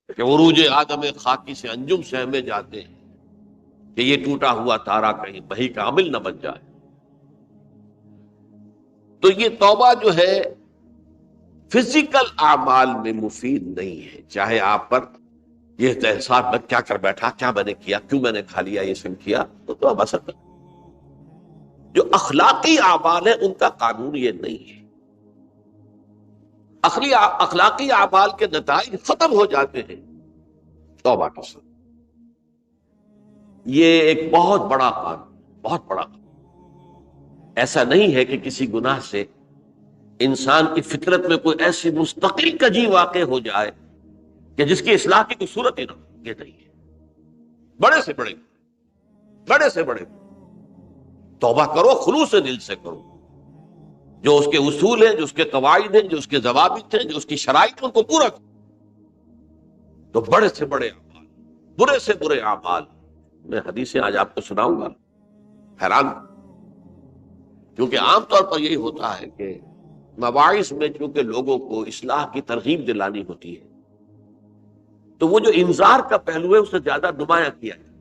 کہ عروج آدم خاکی سے انجم سہمے جاتے ہیں کہ یہ ٹوٹا ہوا تارا کہیں بہی کامل نہ بن جائے۔ تو یہ توبہ جو ہے فزیکل اعمال میں مفید نہیں ہے، چاہے آپ پر یہ احساس میں کیا کر بیٹھا، کیا میں نے کیا، کیوں میں نے کھا لیا، یہ سب کیا، تو توبہ اثر کر۔ جو اخلاقی اعمال ہیں ان کا قانون یہ نہیں ہے۔ اخلاقی اعمال کے نتائج ختم ہو جاتے ہیں توبہ کے ساتھ۔ یہ ایک بہت بڑا قانون، بہت بڑا قانون۔ ایسا نہیں ہے کہ کسی گناہ سے انسان کی فطرت میں کوئی ایسی مستقل کجی واقع ہو جائے کہ جس کی اصلاح کی کوئی صورت ہی نہ ہو، یہ نہیں ہے۔ بڑے سے بڑے، بڑے سے بڑے توبہ کرو، خلوص دل سے کرو، جو اس کے اصول ہیں، جو اس کے قواعد ہیں، جو اس کے ضوابط ہیں، جو اس کی شرائط ہیں، ان کو پورا کرو۔ تو بڑے سے بڑے اعمال، برے سے برے اعمال، میں حدیثیں آج آپ کو سناؤں گا، حیران، کیونکہ عام طور پر یہی ہوتا ہے کہ مواعظ میں چونکہ لوگوں کو اصلاح کی ترغیب دلانی ہوتی ہے، تو وہ جو انذار کا پہلو ہے اسے زیادہ نمایاں کیا جائے۔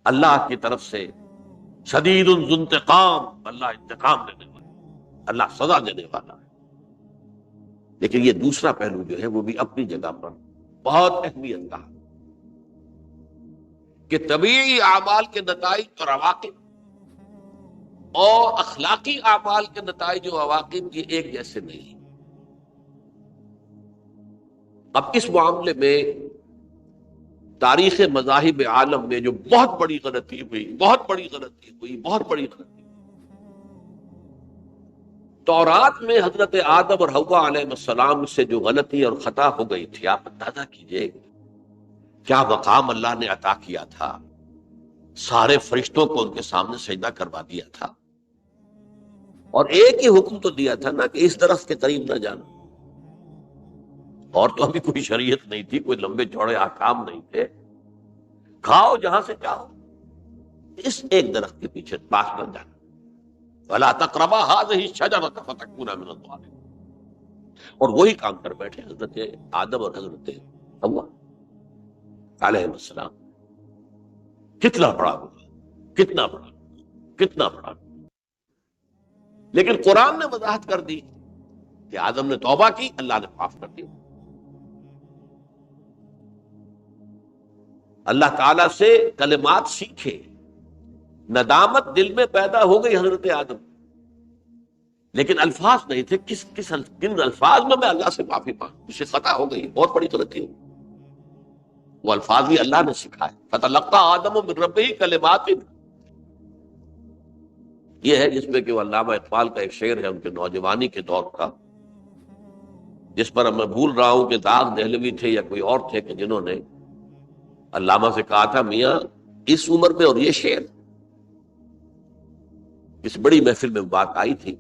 اللہ کی طرف سے شدید ذو انتقام، اللہ انتقام دینے والا، اللہ سزا دینے والا ہے۔ لیکن یہ دوسرا پہلو جو ہے وہ بھی اپنی جگہ پر بہت اہمیت کا ہے کہ طبیعی اعمال کے نتائج اور عواقب اور اخلاقی اعمال کے نتائج و عواقب یہ ایک جیسے نہیں۔ اب اس معاملے میں تاریخ مذاہب عالم میں جو بہت بڑی غلطی ہوئی، بہت بڑی غلطی ہوئی، بہت بڑی غلطی، تورات میں حضرت آدم اور حوا علیہ السلام سے جو غلطی اور خطا ہو گئی تھی، آپ اندازہ کیجئے کیا مقام اللہ نے عطا کیا تھا، سارے فرشتوں کو ان کے سامنے سجدہ کروا دیا تھا، اور ایک ہی حکم تو دیا تھا نا کہ اس درخت کے قریب نہ جانا، اور تو ابھی کوئی شریعت نہیں تھی، کوئی لمبے چوڑے احکام نہیں تھے، کھاؤ جہاں سے چاہو، اس ایک درخت کے پیچھے پاس نہ جانا، وَلَا تَقْرَبَا هَٰذِهِ الشَّجَرَةَ فَتَكُونَا مِنَ الظَّالِمِينَ۔ اور وہی کام کر بیٹھے حضرت آدم اور حضرت حوا علیہ السلام۔ کتنا بڑا گناہ، کتنا بڑا، کتنا بڑا۔ لیکن قرآن نے وضاحت کر دی کہ آدم نے توبہ کی، اللہ نے معاف کر دیا۔ اللہ تعالیٰ سے کلمات سیکھے، ندامت دل میں پیدا ہو گئی حضرت آدم، لیکن الفاظ نہیں تھے، کن الفاظ میں اللہ سے معافی مانگوں، مجھ سے خطا ہو گئی، بہت بڑی غلطی ہو، وہ الفاظ بھی اللہ نے سکھائے، فتلقى آدم من ربہ کلمات، یہ ہے جس میں کہ وہ علامہ اقبال کا ایک شعر ہے ان کے نوجوانی کے دور کا، جس پر میں بھول رہا ہوں کہ داغ دہلوی تھے یا کوئی اور تھے کہ جنہوں نے علامہ سے کہا تھا میاں اس عمر میں اور یہ شعر، اس بڑی محفل میں بات آئی تھی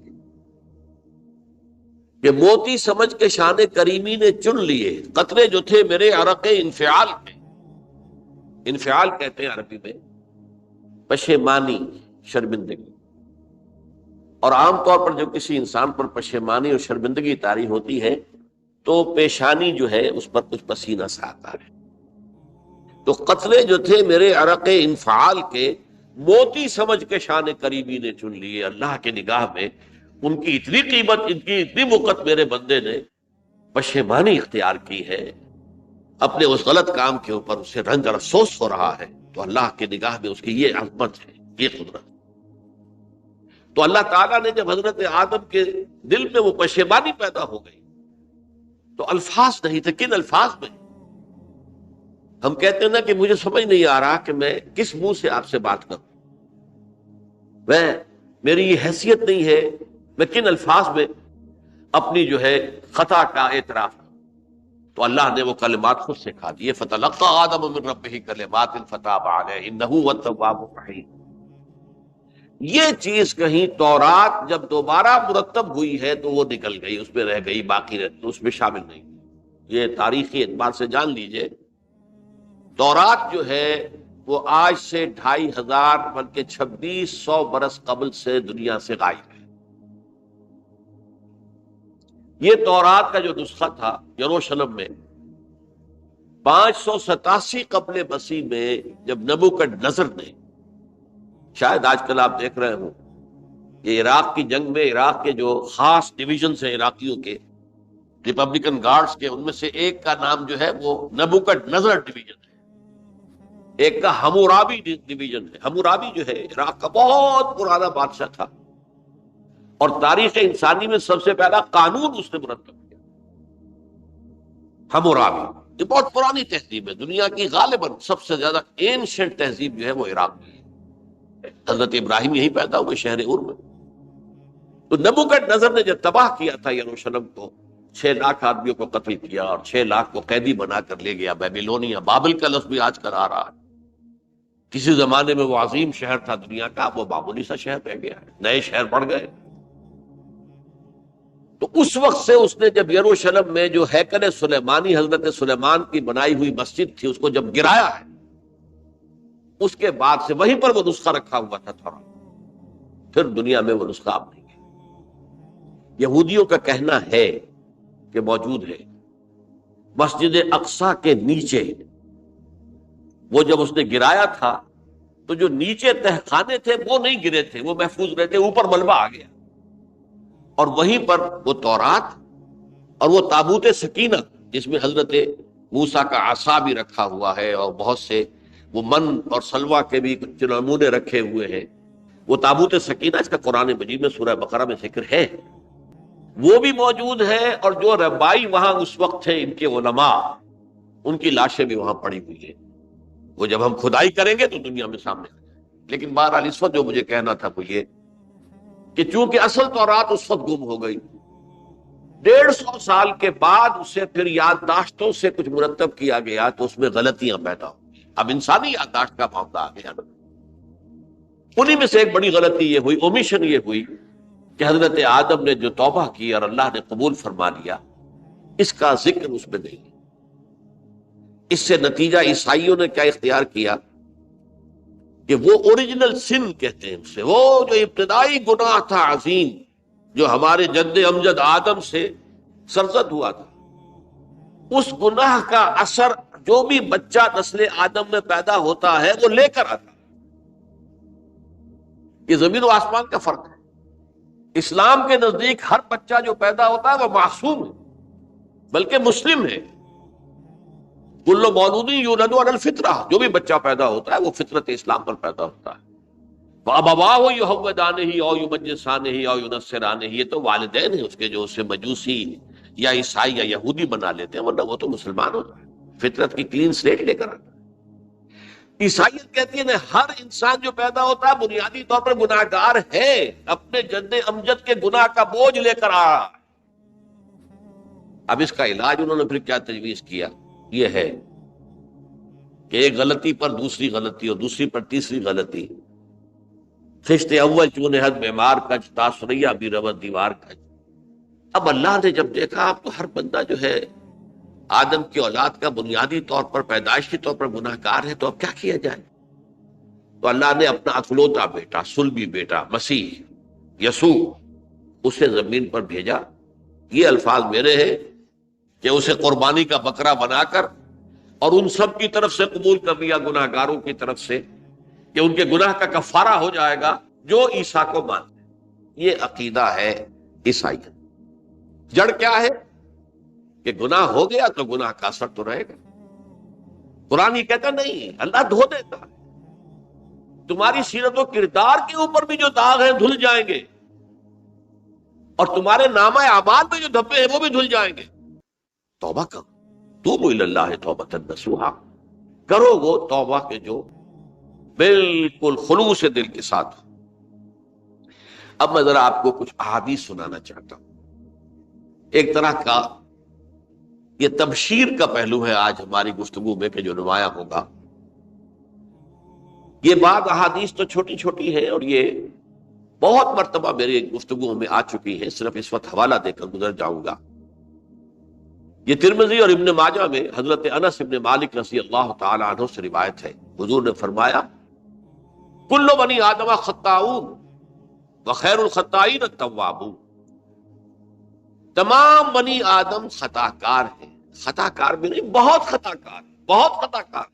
کہ موتی سمجھ کے شان کریمی نے چن لیے قطرے جو تھے میرے عرق انفعال کے۔ انفعال کہتے ہیں عربی میں پشیمانی، شرمندگی، اور عام طور پر جب کسی انسان پر پشیمانی اور شرمندگی طاری ہوتی ہے تو پیشانی جو ہے اس پر کچھ پسینہ سا آتا ہے۔ تو قطرے جو تھے میرے عرق انفعال کے، موتی سمجھ کے شان کریمی نے چن لیے، اللہ کے نگاہ میں ان کی اتنی قیمت، ان کی اتنی وقت میرے بندے نے پشیمانی اختیار کی ہے، اپنے اس غلط کام کے اوپر اسے رنج اور افسوس ہو رہا ہے، تو اللہ کے نگاہ میں اس کی یہ عظمت ہے، یہ قدرت۔ تو اللہ تعالیٰ نے جب حضرت آدم کے دل میں وہ پشیمانی پیدا ہو گئی تو الفاظ نہیں تھے، کن الفاظ میں؟ ہم کہتے ہیں نا کہ مجھے سمجھ نہیں آ رہا کہ میں کس منہ سے آپ سے بات کروں، میری یہ حیثیت نہیں ہے، میں کن الفاظ میں اپنی جو ہے خطا کا اعتراف کروں۔ تو اللہ نے وہ کلمات خود سکھا دیے، فَتَلَقَّى آدَمُ مِن رَبِّهِ كَلِمَاتٍ فَتَابَ عَلَيْهِ إِنَّهُ هُوَ التَّوَّابُ الرَّحِيمُ۔ یہ چیز کہیں تورات جب دوبارہ مرتب ہوئی ہے تو وہ نکل گئی، اس میں رہ گئی، باقی اس میں شامل نہیں۔ یہ تاریخی اعتبار سے جان لیجئے، تورات جو ہے وہ آج سے 2500 بلکہ 2600 برس قبل سے دنیا سے غائب ہے۔ یہ تورات کا جو نسخہ تھا یروشلم میں، 587 قبل مسیح میں جب نبوکڈنضر نے، شاید آج کل آپ دیکھ رہے ہوں کہ عراق کی جنگ میں عراق کے جو خاص ڈویژنز ہیں عراقیوں کے، ریپبلکن گارڈز کے، ان میں سے ایک کا نام جو ہے وہ نبوکڈنضر ڈویژن ہے، ایک کا حمورابی ڈویژن ہے۔ حمورابی جو ہے عراق کا بہت پرانا بادشاہ تھا، اور تاریخ انسانی میں سب سے پہلا قانون اس نے مرتب کیا۔ حمورابی یہ بہت پرانی تہذیب ہے، دنیا کی غالباً سب سے زیادہ اینشنٹ تہذیب جو ہے وہ عراق کی ہے۔ حضرت ابراہیم یہیں پیدا ہوئے، شہر ار میں۔ تو نبوکڈنضر نے جب تباہ کیا تھا یروشلم کو، 6 لاکھ آدمیوں کو قتل کیا اور 6 لاکھ کو قیدی بنا کر لے گیا بیبیلونیا۔ بابل کا لفظ بھی آج کل آ رہا ہے، کسی زمانے میں وہ عظیم شہر تھا دنیا کا، وہ معمولی سا شہر رہ گیا ہے، نئے شہر بڑھ گئے۔ تو اس وقت سے اس نے جب یروشلم میں جو ہیکل سلیمانی حضرت سلیمان کی بنائی ہوئی مسجد تھی اس کو جب گرایا ہے، اس کے بعد سے وہیں پر وہ نسخہ رکھا ہوا تھا تھوڑا، پھر دنیا میں وہ نسخہ اب نہیں ہے۔ یہودیوں کا کہنا ہے کہ موجود ہے مسجد اقصی کے نیچے، وہ جب اس نے گرایا تھا تو جو نیچے تہخانے تھے وہ نہیں گرے تھے، وہ محفوظ رہے تھے، اوپر ملبہ آ گیا، اور وہیں پر وہ تورات اور وہ تابوت سکینہ جس میں حضرت موسیٰ کا عصا بھی رکھا ہوا ہے، اور بہت سے وہ من اور سلوہ کے بھی کچھ نمونے رکھے ہوئے ہیں، وہ تابوت سکینہ اس کا قرآن مجید میں سورہ بقرہ میں ذکر ہے، وہ بھی موجود ہے۔ اور جو ربائی وہاں اس وقت تھے ان کے علماء، ان کی لاشیں بھی وہاں پڑی ہوئی ہیں، وہ جب ہم کھدائی کریں گے تو دنیا میں سامنے آ جائے گا۔ لیکن بہرحال اس وقت جو مجھے کہنا تھا وہ یہ کہ چونکہ اصل تورات اس وقت گم ہو گئی، 150 سال کے بعد اسے پھر یادداشتوں سے کچھ مرتب کیا گیا تو اس میں غلطیاں پیدا ہوئی۔ اب انسانی یادداشت کا معاملہ آ گیا نا، انہی میں سے ایک بڑی غلطی یہ ہوئی، اومیشن یہ ہوئی کہ حضرت آدم نے جو توبہ کی اور اللہ نے قبول فرما لیا، اس کا ذکر اس میں نہیں۔ اس سے نتیجہ عیسائیوں نے کیا اختیار کیا کہ وہ اوریجنل سن کہتے ہیں اسے، وہ جو ابتدائی گناہ تھا عظیم جو ہمارے جد امجد آدم سے سرزد ہوا تھا، اس گناہ کا اثر جو بھی بچہ نسل آدم میں پیدا ہوتا ہے وہ لے کر آتا ہے۔ یہ زمین و آسمان کا فرق ہے۔ اسلام کے نزدیک ہر بچہ جو پیدا ہوتا ہے وہ معصوم ہے، بلکہ مسلم ہے۔ کل مولود یولد علی الفطرہ، جو بھی بچہ پیدا ہوتا ہے وہ فطرت اسلام پر پیدا ہوتا ہے۔ وَأَبَوَاهُ يُهَوِّدَانِهِ أَوْ يُمَجِّسَانِهِ أَوْ يُنَصِّرَانِهِ، یہ تو والدین ہیں اس کے جو اسے مجوسی یا عیسائی یا یہودی بنا لیتے ہیں، ورنہ وہ تو مسلمان ہوتا ہے، فطرت کی کلین سلیٹ لے کر آتا ہے۔ عیسائیت کہتی ہے ہر انسان جو پیدا ہوتا ہے بنیادی طور پر گناہگار ہے، اپنے جد امجد کے گناہ کا بوجھ لے کر آ رہا ہے۔ اب اس کا علاج انہوں نے پھر کیا تجویز کیا، یہ ہے کہ ایک غلطی پر دوسری غلطی اور دوسری پر تیسری غلطی، خشت اول چون حد بیمار کج تاثریہ بھی رود دیوار کج۔ اب اللہ نے جب دیکھا اب تو ہر بندہ جو ہے آدم کی اولاد کا بنیادی طور پر پیدائشی طور پر گناہ گار ہے، تو اب کیا کیا جائے؟ تو اللہ نے اپنا اکلوتا بیٹا، صلبی بیٹا مسیح یسوع اسے زمین پر بھیجا۔ یہ الفاظ میرے ہیں کہ اسے قربانی کا بکرا بنا کر اور ان سب کی طرف سے قبول کر لیا، گناہ گاروں کی طرف سے، کہ ان کے گناہ کا کفارہ ہو جائے گا جو عیسیٰ کو مانتے ہیں۔ یہ عقیدہ ہے عیسائیت۔ جڑ کیا ہے کہ گناہ ہو گیا تو گناہ کا اثر تو رہے گا۔ قرآن یہ کہتا نہیں، اللہ دھو دیتا ہے، تمہاری سیرت و کردار کے اوپر بھی جو داغ ہیں دھل جائیں گے، اور تمہارے نامہ اعمال میں جو دھبے ہیں وہ بھی دھل جائیں گے۔ توبہ کرو، توبوا الی اللہ توبۃ نصوحا، کرو وہ توبہ کے جو بالکل خلوص دل کے ساتھ۔ اب میں ذرا آپ کو کچھ احادیث سنانا چاہتا ہوں۔ ایک طرح کا یہ تبشیر کا پہلو ہے آج ہماری گفتگو میں کہ جو نمایاں ہوگا۔ یہ بعض احادیث تو چھوٹی چھوٹی ہے اور یہ بہت مرتبہ میری گفتگو میں آ چکی ہے، صرف اس وقت حوالہ دے کر گزر جاؤں گا۔ یہ ترمذی اور ابن ماجہ میں حضرت انس ابن مالک رضی اللہ تعالی عنہ سے روایت ہے، حضور نے فرمایا کل بنی آدم خطاؤون وخیر الخطائین التوابون، تمام بنی آدم خطا کار ہیں، خطا کار بھی نہیں، بہت خطا کار ہیں، بہت خطا کار،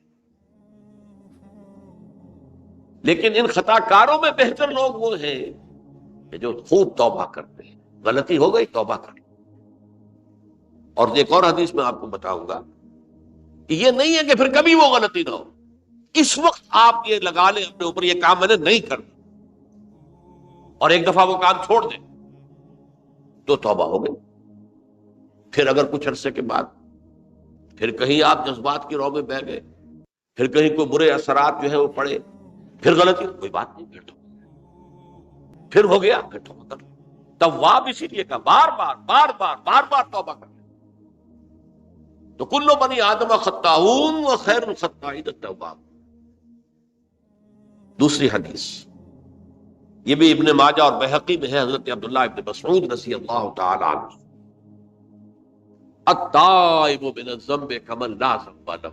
لیکن ان خطا کاروں میں بہتر لوگ وہ ہیں کہ جو خوب توبہ کرتے ہیں. غلطی ہو گئی توبہ کر. اور ایک اور حدیث میں آپ کو بتاؤں گا کہ یہ نہیں ہے کہ پھر کبھی وہ غلطی نہ ہو، اس وقت آپ یہ لگا لیں اپنے اوپر یہ کام میں نے نہیں کرنا، اور ایک دفعہ وہ کام چھوڑ دیں تو توبہ ہو گئی. پھر اگر کچھ عرصے کے بعد پھر کہیں آپ جذبات کی رو میں بہ گئے، پھر کہیں کوئی برے اثرات جو ہے وہ پڑے، پھر غلطی، کوئی بات نہیں، پھر ہو گیا، پھر توبہ کر. تواب اسی لیے کہا بار بار بار بار بار بار توبہ کر. تو کل بنی آدم خطاؤن و خیر الخطائین التواب. دوسری حدیث یہ بھی ابن ماجہ اور بہقی میں ہے، حضرت عبداللہ ابن مسعود رضی اللہ تعالی عنہ، التائب من الذنب کمن لا ذنب لہ.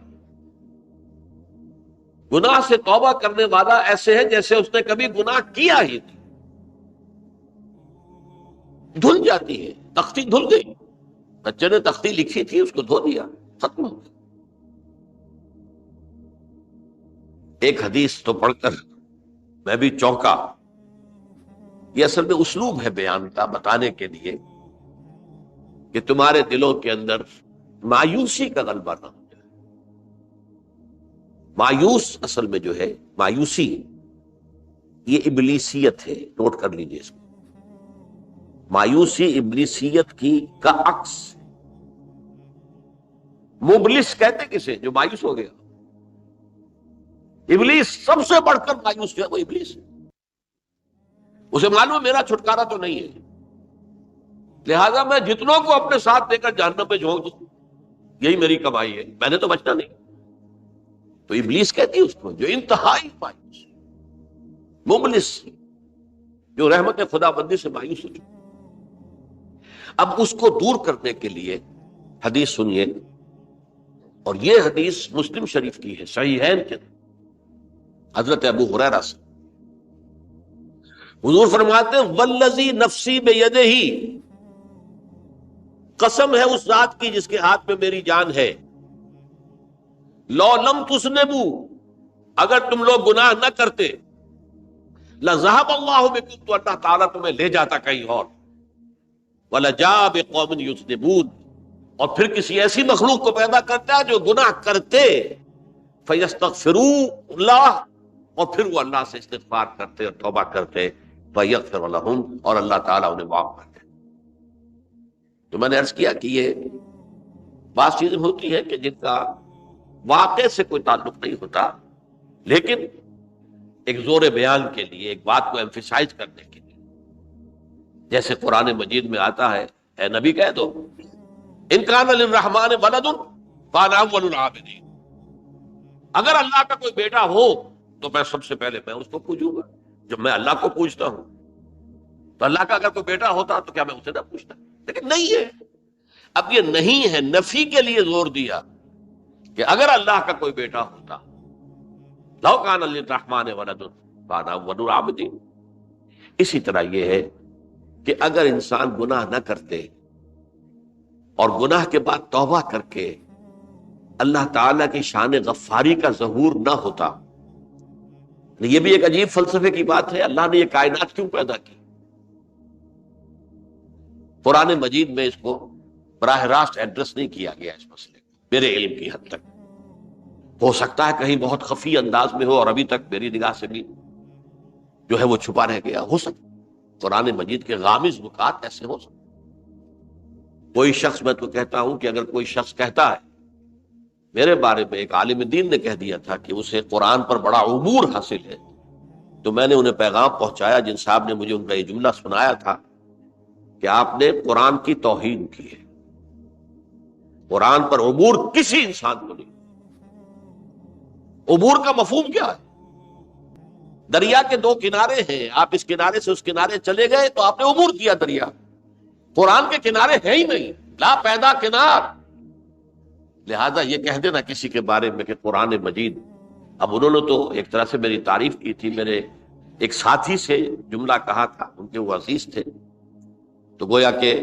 گناہ سے توبہ کرنے والا ایسے ہے جیسے اس نے کبھی گناہ کیا ہی نہیں. دھل جاتی ہے، تختی دھل گئی، بچے نے تختی لکھی تھی اس کو دھو دیا، ختم ہو گئی. ایک حدیث تو پڑھ کر میں بھی چونکا. یہ اصل میں اسلوب ہے بیان کا، بتانے کے لیے کہ تمہارے دلوں کے اندر مایوسی کا غلبہ نہ ہو جائے. مایوس اصل میں جو ہے مایوسی یہ ابلیسیت ہے، نوٹ کر لیجیے اس کو. مایوسی ابلیسیت کی کا عکس. مبلس کہتے کسے جو مایوس ہو گیا. ابلیس سب سے بڑھ کر مایوس جو ہے وہ ابلیس ہے. اسے معلوم میرا چھٹکارا تو نہیں ہے، لہذا میں جتنوں کو اپنے ساتھ لے کر جہنم پہ جھونک دوں یہی میری کمائی ہے، میں نے تو بچنا نہیں. تو ابلیس کہتی ہے اس کو جو انتہائی مایوس، مبلس، جو رحمت خدا بندی سے مایوس ہو چکا. اب اس کو دور کرنے کے لیے حدیث سنیے، اور یہ حدیث مسلم شریف کی ہے، صحیحین کے حضرت ابو ہریرہ سے. حضور فرماتے ہیں والذی نفسی بیدہ، قسم ہے اس ذات کی جس کے ہاتھ میں میری جان ہے، لو لم تذنبوا، اگر تم لوگ گناہ نہ کرتے، لذهب اللہ بکم، تو اللہ تعالیٰ تمہیں لے جاتا کہیں اور، ولجاء بقوم یذنبون، اور پھر کسی ایسی مخلوق کو پیدا کرتا جو گناہ کرتے، فیستغفروا اللہ، اور پھر وہ اللہ سے استغفار کرتے اور توبہ کرتے، فیغفر لہم، اور اللہ تعالیٰ انہیں معاف کرتے. تو میں نے عرض کیا کہ یہ بعض چیزیں ہوتی ہیں کہ جن کا واقع سے کوئی تعلق نہیں ہوتا، لیکن ایک زور بیان کے لیے، ایک بات کو ایمفیسائز کرنے کے لیے، جیسے قرآن مجید میں آتا ہے، اے نبی کہہ دو ان کان للرحمن ولد فانا اول العابدین، اگر اللہ کا کوئی بیٹا ہو تو میں سب سے پہلے میں اس کو پوجوں گا. جب میں اللہ کو پوجتا ہوں تو اللہ کا اگر کوئی بیٹا ہوتا تو کیا میں اسے نہ پوچھتا؟ لیکن نہیں ہے. اب یہ نہیں ہے، نفی کے لیے زور دیا کہ اگر اللہ کا کوئی بیٹا ہوتا، لو کان للرحمن ولد فانا اول العابدین. اسی طرح یہ ہے کہ اگر انسان گناہ نہ کرتے اور گناہ کے بعد توبہ کر کے اللہ تعالیٰ کی شان غفاری کا ظہور نہ ہوتا. یہ بھی ایک عجیب فلسفے کی بات ہے، اللہ نے یہ کائنات کیوں پیدا کی؟ قرآن مجید میں اس کو براہ راست ایڈریس نہیں کیا گیا اس مسئلے کو، میرے علم کی حد تک. ہو سکتا ہے کہیں بہت خفی انداز میں ہو اور ابھی تک میری نگاہ سے بھی جو ہے وہ چھپا رہ گیا، ہو سکتا قرآن مجید کے غامض نکات ایسے ہو سکتے. کوئی شخص، میں تو کہتا ہوں کہ اگر کوئی شخص کہتا ہے، میرے بارے میں ایک عالم دین نے کہہ دیا تھا کہ اسے قرآن پر بڑا عبور حاصل ہے، تو میں نے انہیں پیغام پہنچایا، جن صاحب نے مجھے ان کا یہ جملہ سنایا تھا کہ آپ نے قرآن کی توہین کی ہے. قرآن پر عبور کسی انسان کو نہیں. عبور کا مفہوم کیا ہے؟ دریا کے دو کنارے ہیں، آپ اس کنارے سے اس کنارے چلے گئے تو آپ نے عبور کیا دریا. قرآن کے کنارے ہیں ہی نہیں، لا پیدا کنار. لہذا یہ کہہ دینا کسی کے بارے میں کہ قرآن مجید، اب انہوں نے تو ایک طرح سے میری تعریف کی تھی، میرے ایک ساتھی سے جملہ کہا تھا، ان کے وہ عزیز تھے، تو گویا کہ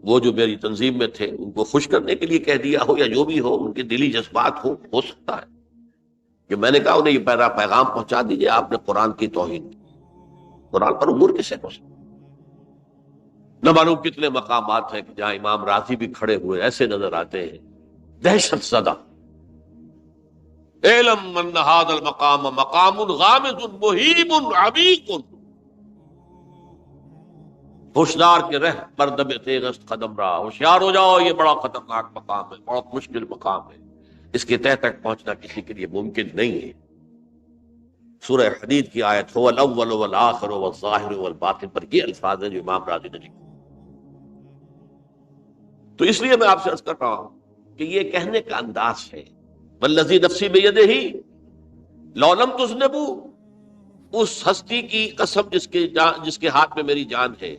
وہ جو میری تنظیم میں تھے ان کو خوش کرنے کے لیے کہہ دیا ہو یا جو بھی ہو، ان کے دلی جذبات ہو سکتا ہے کہ میں نے کہا انہیں یہ پیغام پہنچا دیجئے آپ نے قرآن کی توہین کی، قرآن پر عبور کسے ہو سکتا؟ نہ معلوم کتنے مقامات ہیں کہ جہاں امام راضی بھی کھڑے ہوئے ایسے نظر آتے ہیں دہشت زدہ، اعلم من هذا المقام مقام غامض مہیب عمیق، ہوشیار کے رہ پر دب تیغست قدم رہا، ہوشیار ہو جاؤ یہ بڑا خطرناک مقام ہے، بہت مشکل مقام ہے، اس کے تہ تک پہنچنا کسی کے لیے ممکن نہیں ہے۔ سورہ حدید کی آیت هو الاول والآخر والظاہر والباطن پر یہ الفاظ ہیں جو امام راضی نے لکھے۔ تو اس لیے میں آپ سے عرض کر رہا ہوں کہ یہ کہنے کا انداز ہے والذی نفسی بیدہ لو لم تذنبوا، اس ہستی کی قسم جس کے ہاتھ میں میری جان ہے،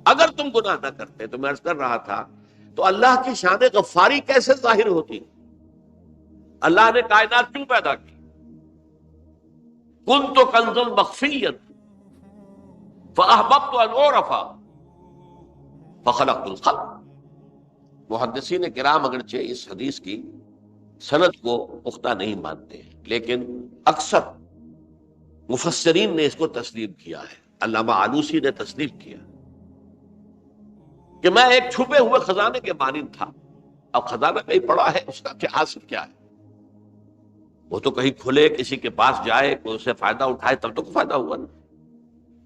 اگر تم گناہ نہ کرتے، تو میں عرض کر رہا تھا تو اللہ کی شان غفاری کیسے ظاہر ہوتی؟ اللہ نے کائنات کیوں پیدا کی؟ کنت کنزا مخفیا فاحببت ان اعرف فخلقت الخلق۔ محدثین کرام اگرچہ اس حدیث کی سند کو پختہ نہیں مانتے ہیں، لیکن اکثر مفسرین نے اس کو تسلیم کیا ہے۔ علامہ آلوسی نے تسلیم کیا کہ میں ایک چھپے ہوئے خزانے کے مانند تھا، اب خزانہ کہیں پڑا ہے، اس کا کیا حاصل کیا ہے؟ وہ تو کہیں کھلے، کسی کے پاس جائے، کوئی اسے فائدہ اٹھائے تب تو فائدہ ہوا نا۔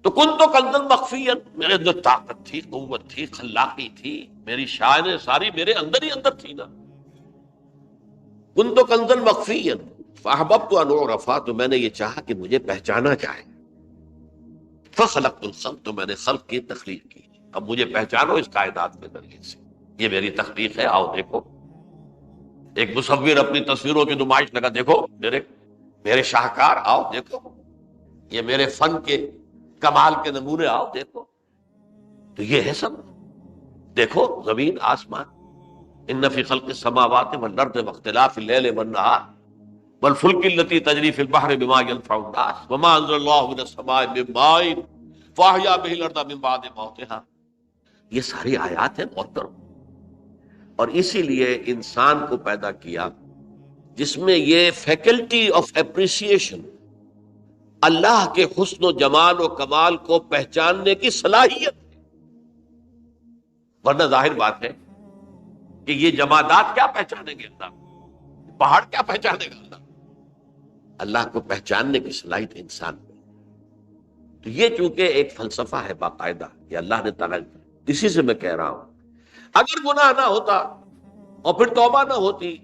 تو کن تو کنزا مخفیا، میرے اندر طاقت تھی، قوت تھی، خلاقی تھی، میری شان ساری میرے اندر ہی اندر تھی نا۔ کن تو کنزا مخفیا فاحببت ان اعرف، تو میں نے یہ چاہا کہ مجھے پہچانا جائے، فخلقت الخلق، تو میں نے خلق کی تخلیق کی، اب مجھے پہچانو اس کائنات کے ذریعے سے، یہ میری تخلیق ہے، آؤ دیکھو۔ ایک مصور اپنی تصویروں کی نمائش لگا، دیکھو میرے شاہکار، آؤ دیکھو، یہ میرے فن کے کمال کے نمونے، آؤ دیکھو۔ تو یہ ہے سب، دیکھو زمین آسمان، ان فی خلق السماوات والارض واختلاف اللیل والنہار والفلک التی تجری فی البحر بما ینفع الناس وما انزل اللہ من السماء من ماء فاحیا بہ الارض من بعد موتہا۔ یہ ساری آیات ہیں محترم، اور اسی لیے انسان کو پیدا کیا جس میں یہ فیکلٹی آف اپریسیشن، اللہ کے حسن و جمال و کمال کو پہچاننے کی صلاحیت ہے۔ ورنہ ظاہر بات ہے کہ یہ جمادات کیا پہچانیں گے اللہ، پہاڑ کیا پہچانے گا اللہ؟ اللہ کو پہچاننے کی صلاحیت انسان میں۔ تو یہ چونکہ ایک فلسفہ ہے باقاعدہ کہ اللہ نے تعالیٰ، اسی سے میں کہہ رہا ہوں اگر گناہ نہ ہوتا اور پھر توبہ نہ ہوتی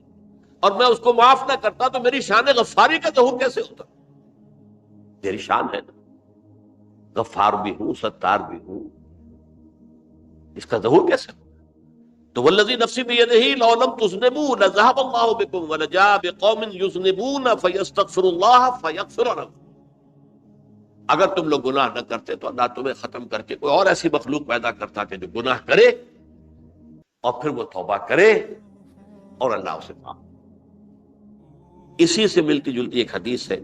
اور میں اس کو معاف نہ کرتا تو میری شان غفاری کا ظہور کیسے ہوتا؟ میری شان ہے نا، غفار بھی ہوں، ستار بھی ہوں، اس کا ظہور کیسے ہوتا؟ تو والذی نفسی بیدہ لو لم تذنبوا لذهب اللہ بکم ولجاء بقوم یذنبون فیستغفر اللہ فیغفر لهم۔ اگر تم لوگ گناہ نہ کرتے تو اللہ تمہیں ختم کر کے کوئی اور ایسی مخلوق پیدا کرتا کہ جو گناہ کرے اور پھر وہ توبہ کرے اور اللہ اسے معاف۔ اسی سے ملتی جلتی ایک حدیث ہے،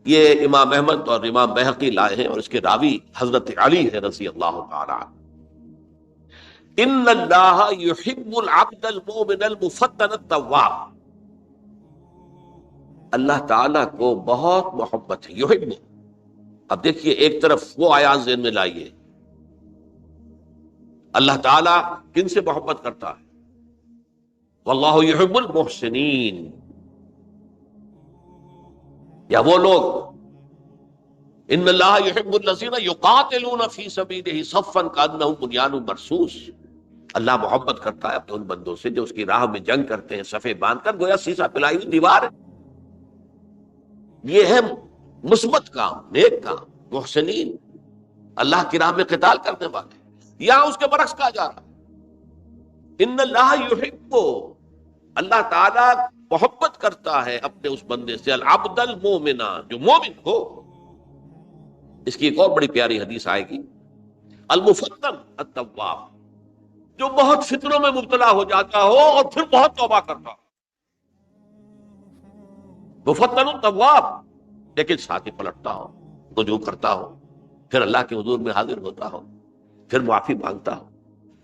یہ امام احمد اور امام بہقی لائے ہیں، اور اس کے راوی حضرت علی ہے رضی اللہ تعالی عنہ۔ ان اللہ یحب العبد المؤمن المفتن التواب، اللہ تعالیٰ کو بہت محبت ہے، یحب۔ اب دیکھیے ایک طرف وہ آیات ذہن میں لائیے، اللہ تعالیٰ کن سے محبت کرتا ہے؟ واللہ یحب المحسنین، یا وہ لوگ ان اللہ یحب الذین یقاتلون فی سبیلہ صفا کانہم بنیان مرصوص، اللہ محبت کرتا ہے اپنے ان بندوں سے جو اس کی راہ میں جنگ کرتے ہیں صفے باندھ کر، گویا سیسا پلائی ہوئی دیوار ہے۔ یہ ہے مثبت کام، نیک کام، محسنین، اللہ کی راہ میں قتال کرنے والے۔ یہاں اس کے برعکس کہا جا رہا ان اللہ یحب، اللہ تعالیٰ محبت کرتا ہے اپنے اس بندے سے، العبد المومن، جو مومن ہو۔ اس کی ایک اور بڑی پیاری حدیث آئے گی، المفتن التواب، جو بہت فتنوں میں مبتلا ہو جاتا ہو اور پھر بہت توبہ کرتا ہو، مفتن التواب، لیکن ساتھ ہی پلٹتا ہو، رجوع کرتا ہو، پھر اللہ کے حضور میں حاضر ہوتا ہو، پھر معافی مانگتا ہو۔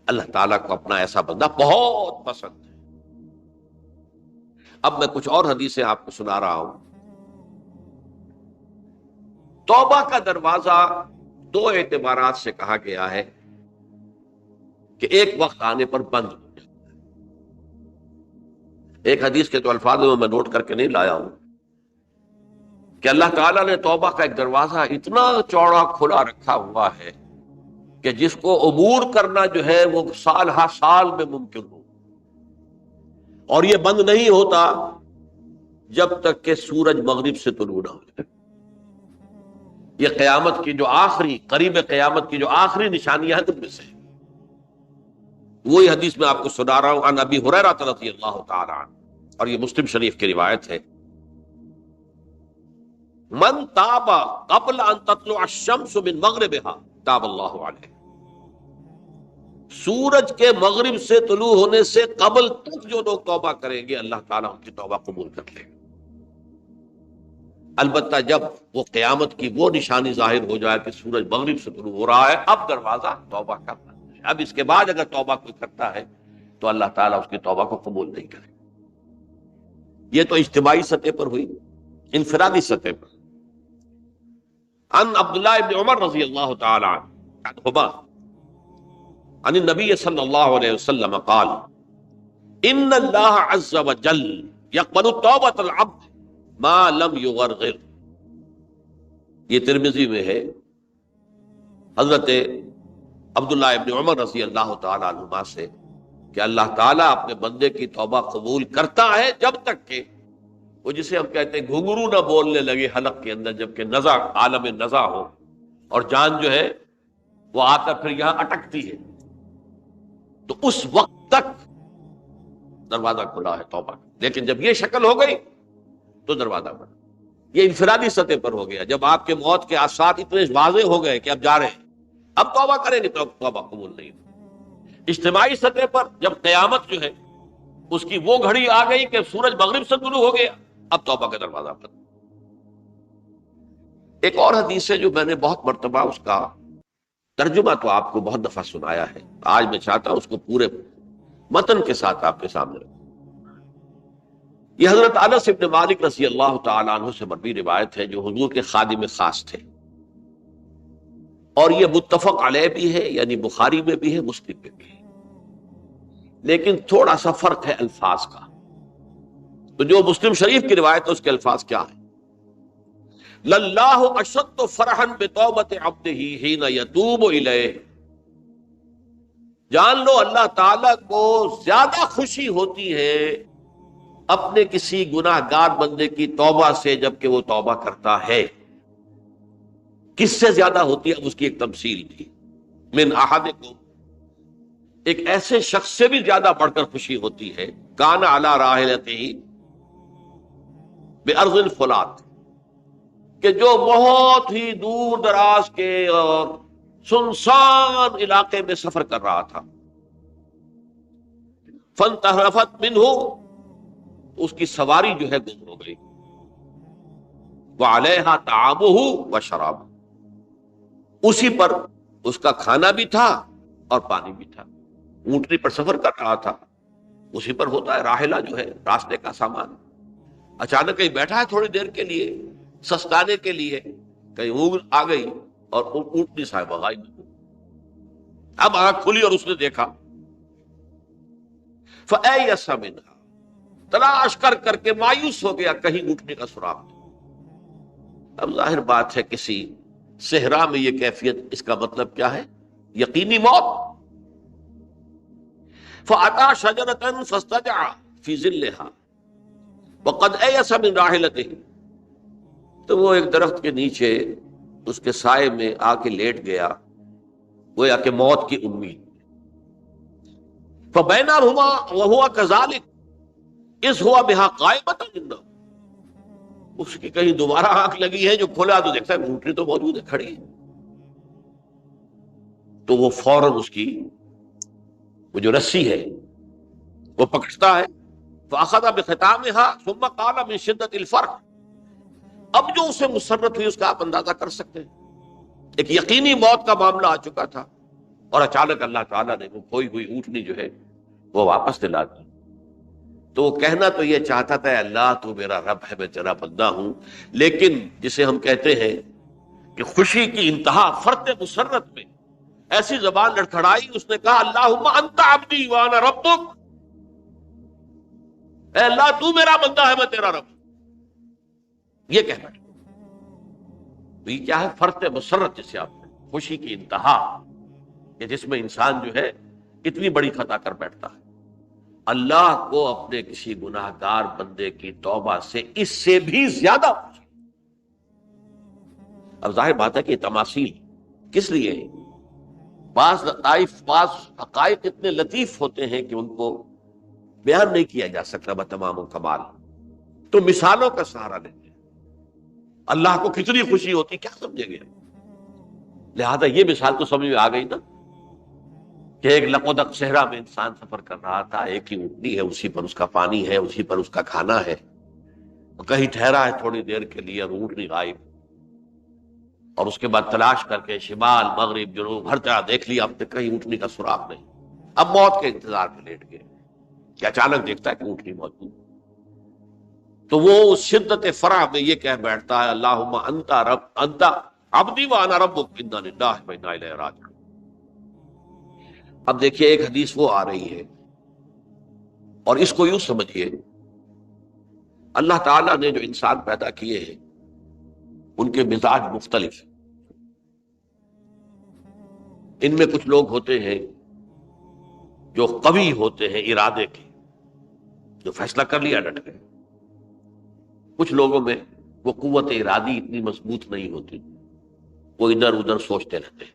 اللہ تعالیٰ کو اپنا ایسا بندہ بہت پسند ہے۔ اب میں کچھ اور حدیثیں آپ کو سنا رہا ہوں۔ توبہ کا دروازہ دو اعتبارات سے کہا گیا ہے کہ ایک وقت آنے پر بند ہو جائے۔ ایک حدیث کے تو الفاظ میں نوٹ کر کے نہیں لایا ہوں کہ اللہ تعالیٰ نے توبہ کا ایک دروازہ اتنا چوڑا کھلا رکھا ہوا ہے کہ جس کو عبور کرنا جو ہے وہ سال ہر سال میں ممکن ہو، اور یہ بند نہیں ہوتا جب تک کہ سورج مغرب سے طلوع نہ ہو جائے۔ یہ قیامت کی جو آخری قریب قیامت کی جو آخری نشانیاں ہیں ان میں سے وہی حدیث میں آپ کو سنا رہا ہوں۔ عن ابی ہریرہ رضی اللہ تعالی عنہ، اور یہ مسلم شریف کی روایت ہے، من تاب قبل ان تطلع الشمس من مغربها تاب اللہ علیہ، سورج کے مغرب سے طلوع ہونے سے قبل تک جو لوگ توبہ کریں گے اللہ تعالیٰ ان کی توبہ قبول کر لے گا۔ البتہ جب وہ قیامت کی وہ نشانی ظاہر ہو جائے کہ سورج مغرب سے طلوع ہو رہا ہے، اب دروازہ توبہ کا بند ہے۔ اب اس کے بعد اگر توبہ کوئی کرتا ہے تو اللہ تعالیٰ اس کی توبہ کو قبول نہیں کرے۔ یہ تو اجتماعی سطح پر ہوئی۔ انفرادی سطح پر عن عبداللہ ابن عمر رضی اللہ تعالی عنہما عن النبی صلی اللہ علیہ وسلم قال ان اللہ عز وجل یقبل توبۃ العبد ما لم یغرغر۔ یہ ترمذی میں ہے، حضرت عبداللہ ابن عمر رضی اللہ تعالی عنہما سے کہ اللہ تعالیٰ اپنے بندے کی توبہ قبول کرتا ہے جب تک کہ وہ جسے ہم کہتے ہیں گھنگرو نہ بولنے لگے حلق کے اندر، جبکہ نزع عالم نزع ہو اور جان جو ہے وہ آ کر پھر یہاں اٹکتی ہے، تو اس وقت تک دروازہ کھلا ہے توبہ کا۔ لیکن جب یہ شکل ہو گئی تو دروازہ بند۔ یہ انفرادی سطح پر ہو گیا، جب آپ کے موت کے آثار اتنے واضح ہو گئے کہ اب جا رہے ہیں، اب توبہ کریں گے تو توبہ قبول نہیں۔ اجتماعی سطح پر جب قیامت جو ہے اس کی وہ گھڑی آ گئی کہ سورج مغرب سے طلوع ہو گیا، اب توبہ کا دروازہ بند۔ ایک اور حدیث ہے جو میں نے بہت مرتبہ اس کا ترجمہ تو آپ کو بہت دفعہ سنایا ہے، آج میں چاہتا ہوں اس کو پورے متن کے ساتھ آپ کے سامنے رکھوں۔ یہ حضرت انس بن مالک رضی اللہ تعالیٰ عنہ سے مروی روایت ہے، جو حضور کے خادم خاص تھے، اور یہ متفق علیہ بھی ہے، یعنی بخاری میں بھی ہے، مسلم میں بھی ہے، لیکن تھوڑا سا فرق ہے الفاظ کا۔ تو جو مسلم شریف کی روایت ہے اس کے الفاظ کیا ہیں؟ للہ اشد فرحا بتوبۃ عبدہ حین یتوب الیہ، جان لو اللہ تعالیٰ کو زیادہ خوشی ہوتی ہے اپنے کسی گناہ گار بندے کی توبہ سے جبکہ وہ توبہ کرتا ہے۔ کس سے زیادہ ہوتی ہے؟ اس کی ایک تمثیل تھی، من احدکم، ایک ایسے شخص سے بھی زیادہ بڑھ کر خوشی ہوتی ہے، کان علی راحلتہ بارض الفلات، کہ جو بہت ہی دور دراز کے اور سنسان علاقے میں سفر کر رہا تھا، فانتحرفت منہ، اس کی سواری جو ہے گم ہو گئی، وعلیہا طعامہ وشرابہ، اسی پر اس کا کھانا بھی تھا اور پانی بھی تھا۔ اونٹنی پر سفر کر رہا تھا، اسی پر ہوتا ہے راحلہ جو ہے راستے کا سامان، اچانک کہیں بیٹھا ہے تھوڑی دیر کے لیے سستانے کے لیے، کہیں اونگ آ گئی اور اونٹنی صاحبہ غائب۔ اب آنکھ کھلی اور اس نے دیکھا، فَأَيَّسَ مِنْهَا، تلاش کر کر کے مایوس ہو گیا، کہیں اونٹنی کا سراغ نہیں۔ اب ظاہر بات ہے کسی صحرا میں یہ کیفیت، اس کا مطلب کیا ہے؟ یقینی موت۔ فَأَتَىٰ شَجَرَةً فَاسْتَجَعَ فِي ظِلِّهَا وَقَدْ أَيَسَ مِنْ رَاحِلَتِهِ، تو وہ ایک درخت کے نیچے اس کے سائے میں آ کے لیٹ گیا، گویا کہ موت کی امید۔ فَبَيْنَهُمَا وَهُوَ كَذَلِكَ إِذْ هُوَ بِهَا قَائِمَةٌ عِندَهُ، اس کی کہیں دوبارہ آنکھ لگی ہے، جو کھولا تو دیکھتا ہے اونٹنی تو موجود ہے، کھڑی ہے، تو وہ فوراً اس کی وہ جو رسی ہے وہ پکڑتا ہے، فَأَخَذَ بِخِتَامِهَا ثُمَّ قَالَ مِن شِدَّةِ الْفَرْقِ، اب جو اسے مسرت ہوئی اس کا آپ اندازہ کر سکتے ہیں، ایک یقینی موت کا معاملہ آ چکا تھا، اور اچانک اللہ تعالیٰ نے وہ کھوئی ہوئی اونٹنی جو ہے وہ واپس دلا دی. تو وہ کہنا تو یہ چاہتا تھا اللہ تو میرا رب ہے، میں تیرا بندہ ہوں، لیکن جسے ہم کہتے ہیں کہ خوشی کی انتہا فرط مسرت میں ایسی زبان لڑکھڑائی، اس نے کہا اللہم انت عبدی وانا ربک، اے اللہ تو میرا بندہ ہے میں تیرا رب. یہ کہنا تو یہ کیا ہے؟ فرط مسرت جسے آپ نے، خوشی کی انتہا کہ جس میں انسان جو ہے اتنی بڑی خطا کر بیٹھتا ہے. اللہ کو اپنے کسی گناہ گار بندے کی توبہ سے اس سے بھی زیادہ خوشی. اب ظاہر بات ہے کہ تماثیل کس لیے ہیں؟ بعض لطائف، بعض حقائق اتنے لطیف ہوتے ہیں کہ ان کو بیان نہیں کیا جا سکتا بتمام و کمال، تو مثالوں کا سہارا لیتے ہیں. اللہ کو کتنی خوشی ہوتی کیا سمجھے گے؟ لہذا یہ مثال تو سمجھ میں آ گئی نا کہ ایک لقودق صحرا میں انسان سفر کر رہا تھا، ایک ہی اونٹنی ہے، اسی پر اس کا پانی ہے، اسی پر اس کا کھانا ہے، کہیں ٹھہرا ہے تھوڑی دیر کے لیے، اونٹنی غائب، اور اس کے بعد تلاش کر کے شمال مغرب جنوب ہر جگہ دیکھ لیا، اب تک کہیں اونٹنی کا سراغ نہیں. اب موت کے انتظار میں لیٹ گئے کہ اچانک دیکھتا ہے کہ اونٹنی موجود. تو وہ شدت فرح میں یہ کہہ بیٹھتا ہے اللہم انت رب انت عبدی وانا ربک انا للہ و انا الیہ راجعون. اب دیکھیے ایک حدیث وہ آ رہی ہے، اور اس کو یوں سمجھیے اللہ تعالیٰ نے جو انسان پیدا کیے ہیں ان کے مزاج مختلف. ان میں کچھ لوگ ہوتے ہیں جو قوی ہوتے ہیں ارادے کے، جو فیصلہ کر لیا ڈٹ گئے. کچھ لوگوں میں وہ قوت ارادی اتنی مضبوط نہیں ہوتی، وہ ادھر ادھر سوچتے رہتے ہیں.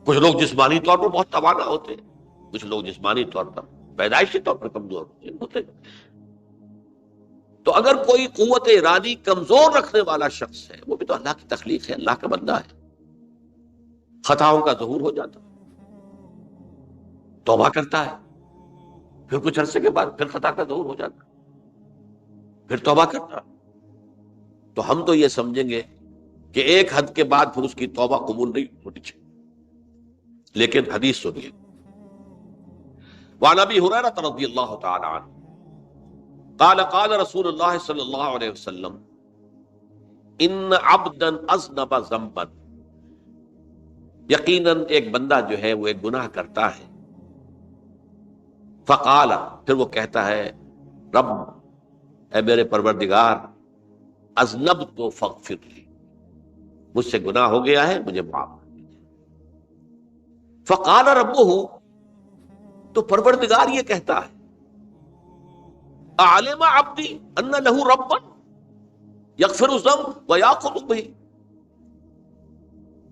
کچھ لوگ جسمانی طور پر بہت توانا ہوتے ہیں، کچھ لوگ جسمانی طور پر پیدائشی طور پر کمزور ہوتے ہیں. تو اگر کوئی قوت ارادی کمزور رکھنے والا شخص ہے، وہ بھی تو اللہ کی تخلیق ہے، اللہ کا بندہ ہے، خطاؤں کا ظہور ہو جاتا، توبہ کرتا ہے، پھر کچھ عرصے کے بعد پھر خطا کا ظہور ہو جاتا، پھر توبہ کرتا. تو ہم تو یہ سمجھیں گے کہ ایک حد کے بعد پھر اس کی توبہ قبول نہیں ہونی چاہیے. لیکن حدیث سنیے، وعن ابی ہریرہ رضی اللہ تعالی عنہ قال قال رسول اللہ صلی اللہ علیہ وسلم ان عبدا اذنب ذنبا، یقیناً ایک بندہ جو ہے وہ ایک گناہ کرتا ہے، فقال، پھر وہ کہتا ہے رب، اے میرے پروردگار، اذنبت فاغفر لی، مجھ سے گناہ ہو گیا ہے مجھے معاف کر دیجیے. فقال ربہ، تو پروردگار یہ کہتا ہے اعلم عبدی ان لہ ربا یغفر الذنب ویاخذ بہ،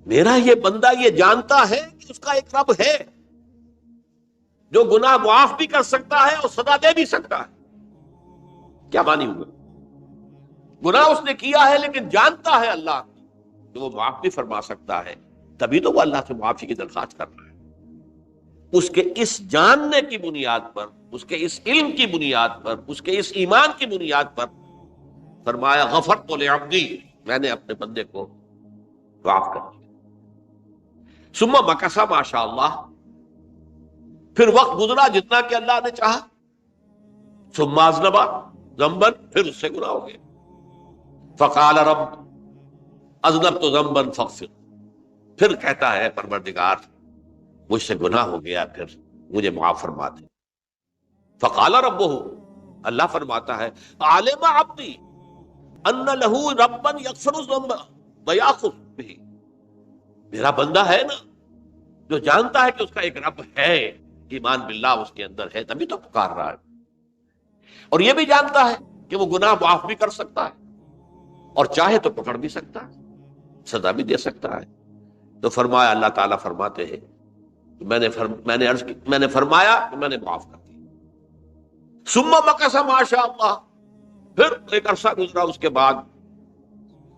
میرا یہ بندہ یہ جانتا ہے کہ اس کا ایک رب ہے جو گناہ معاف بھی کر سکتا ہے اور سزا دے بھی سکتا ہے. کیا معنی ہوگا؟ گناہ اس نے کیا ہے لیکن جانتا ہے اللہ کہ وہ معاف بھی فرما سکتا ہے، تبھی تو وہ اللہ سے معافی کی درخواست کر رہا ہے. اس کے اس جاننے کی بنیاد پر، اس کے اس علم کی بنیاد پر، اس کے اس ایمان کی بنیاد پر فرمایا غفرت لعبدی، میں نے اپنے بندے کو معاف کر دیا. ثم مکث ما شاء اللہ، پھر وقت گزرا جتنا کہ اللہ نے چاہا. ثم اذنب ذنبا، پھر اس سے گناہ ہو گیا. فقال رب اذنبت ذنبا فاغفر، پھر کہتا ہے پروردگار مجھ سے گناہ ہو گیا، پھر مجھے معاف فرما دے. فقال ربہ، اللہ فرماتا ہے عالم عبدی ان لہ ربا یغفر الذنب ویاخذ بہ، میرا بندہ ہے نا جو جانتا ہے کہ اس کا ایک رب ہے، ایمان باللہ اس کے اندر ہے، تبھی تو پکار رہا ہے، اور یہ بھی جانتا ہے کہ وہ گناہ معاف بھی کر سکتا ہے اور چاہے تو پکڑ بھی سکتا ہے، سزا بھی دے سکتا ہے. تو فرمایا، اللہ تعالیٰ فرماتے ہیں میں نے فرمایا کہ میں نے معاف کر دیا. ثم مکث ما شاء اللہ، پھر ایک عرصہ گزرا اس کے بعد.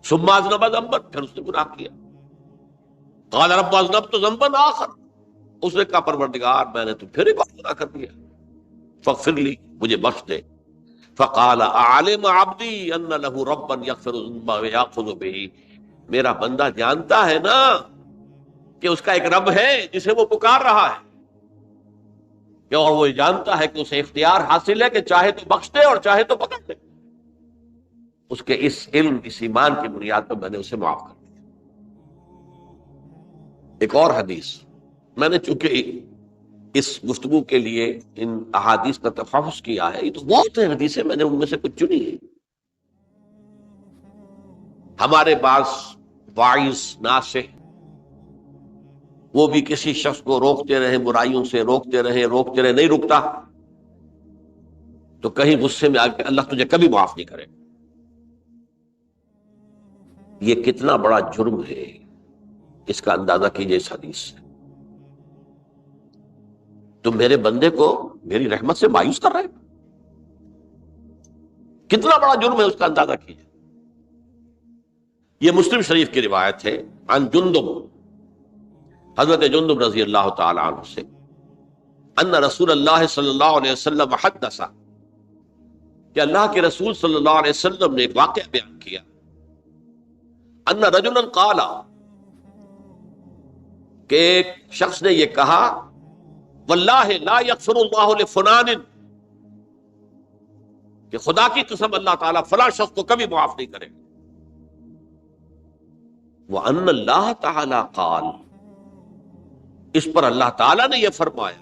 ثم اذنب ذنبا، پھر اس نے گناہ کیا. قال رب اذنبت ذنبا آخر، اس نے کہا پروردگار میں نے تو پھر ایک اور گناہ کر دیا، فاغفر لی، مجھے بخش دے. فقال اعلم عبدی ان لہ ربا یغفر الذنب ویاخذ بہ، میرا بندہ جانتا ہے نا کہ اس کا ایک رب ہے جسے وہ پکار رہا ہے، کہ اور وہ جانتا ہے کہ اسے اختیار حاصل ہے کہ چاہے تو بخش دے اور چاہے تو پکڑ دے. اس کے اس علم، اس ایمان کی بنیاد پر میں نے اسے معاف کر دیا. ایک اور حدیث، میں نے چونکہ اس گفتگو کے لیے ان احادیث کا تفحص کیا ہے، یہ تو بہت ہیں حدیثیں، میں نے ان میں سے کچھ چنی ہے. ہمارے بعض واعظ ناصح وہ بھی کسی شخص کو روکتے رہے، برائیوں سے روکتے رہے، نہیں رکتا، تو کہیں غصے میں آ کے اللہ تجھے کبھی معاف نہیں کرے. یہ کتنا بڑا جرم ہے، اس کا اندازہ کیجئے اس حدیث سے. تو میرے بندے کو میری رحمت سے مایوس کر رہے ہیں، کتنا بڑا جرم ہے، اس کا اندازہ کیجئے. یہ مسلم شریف کی روایت ہے عن جندب، حضرت جندب رضی اللہ تعالی عنہ سے، ان رسول اللہ صلی اللہ علیہ وسلم حدث، کہ اللہ کے رسول صلی اللہ علیہ وسلم نے ایک واقعہ بیان کیا. ان رجلا قال، کہ ایک شخص نے یہ کہا، واللہ لا یغفر اللہ لفلان، کہ خدا کی قسم اللہ تعالیٰ فلاں شخص کو کبھی معاف نہیں کرے گا. وَأَنَّ اللَّهَ تَعَالَى قَالَ، اس پر اللہ تعالیٰ نے یہ فرمایا،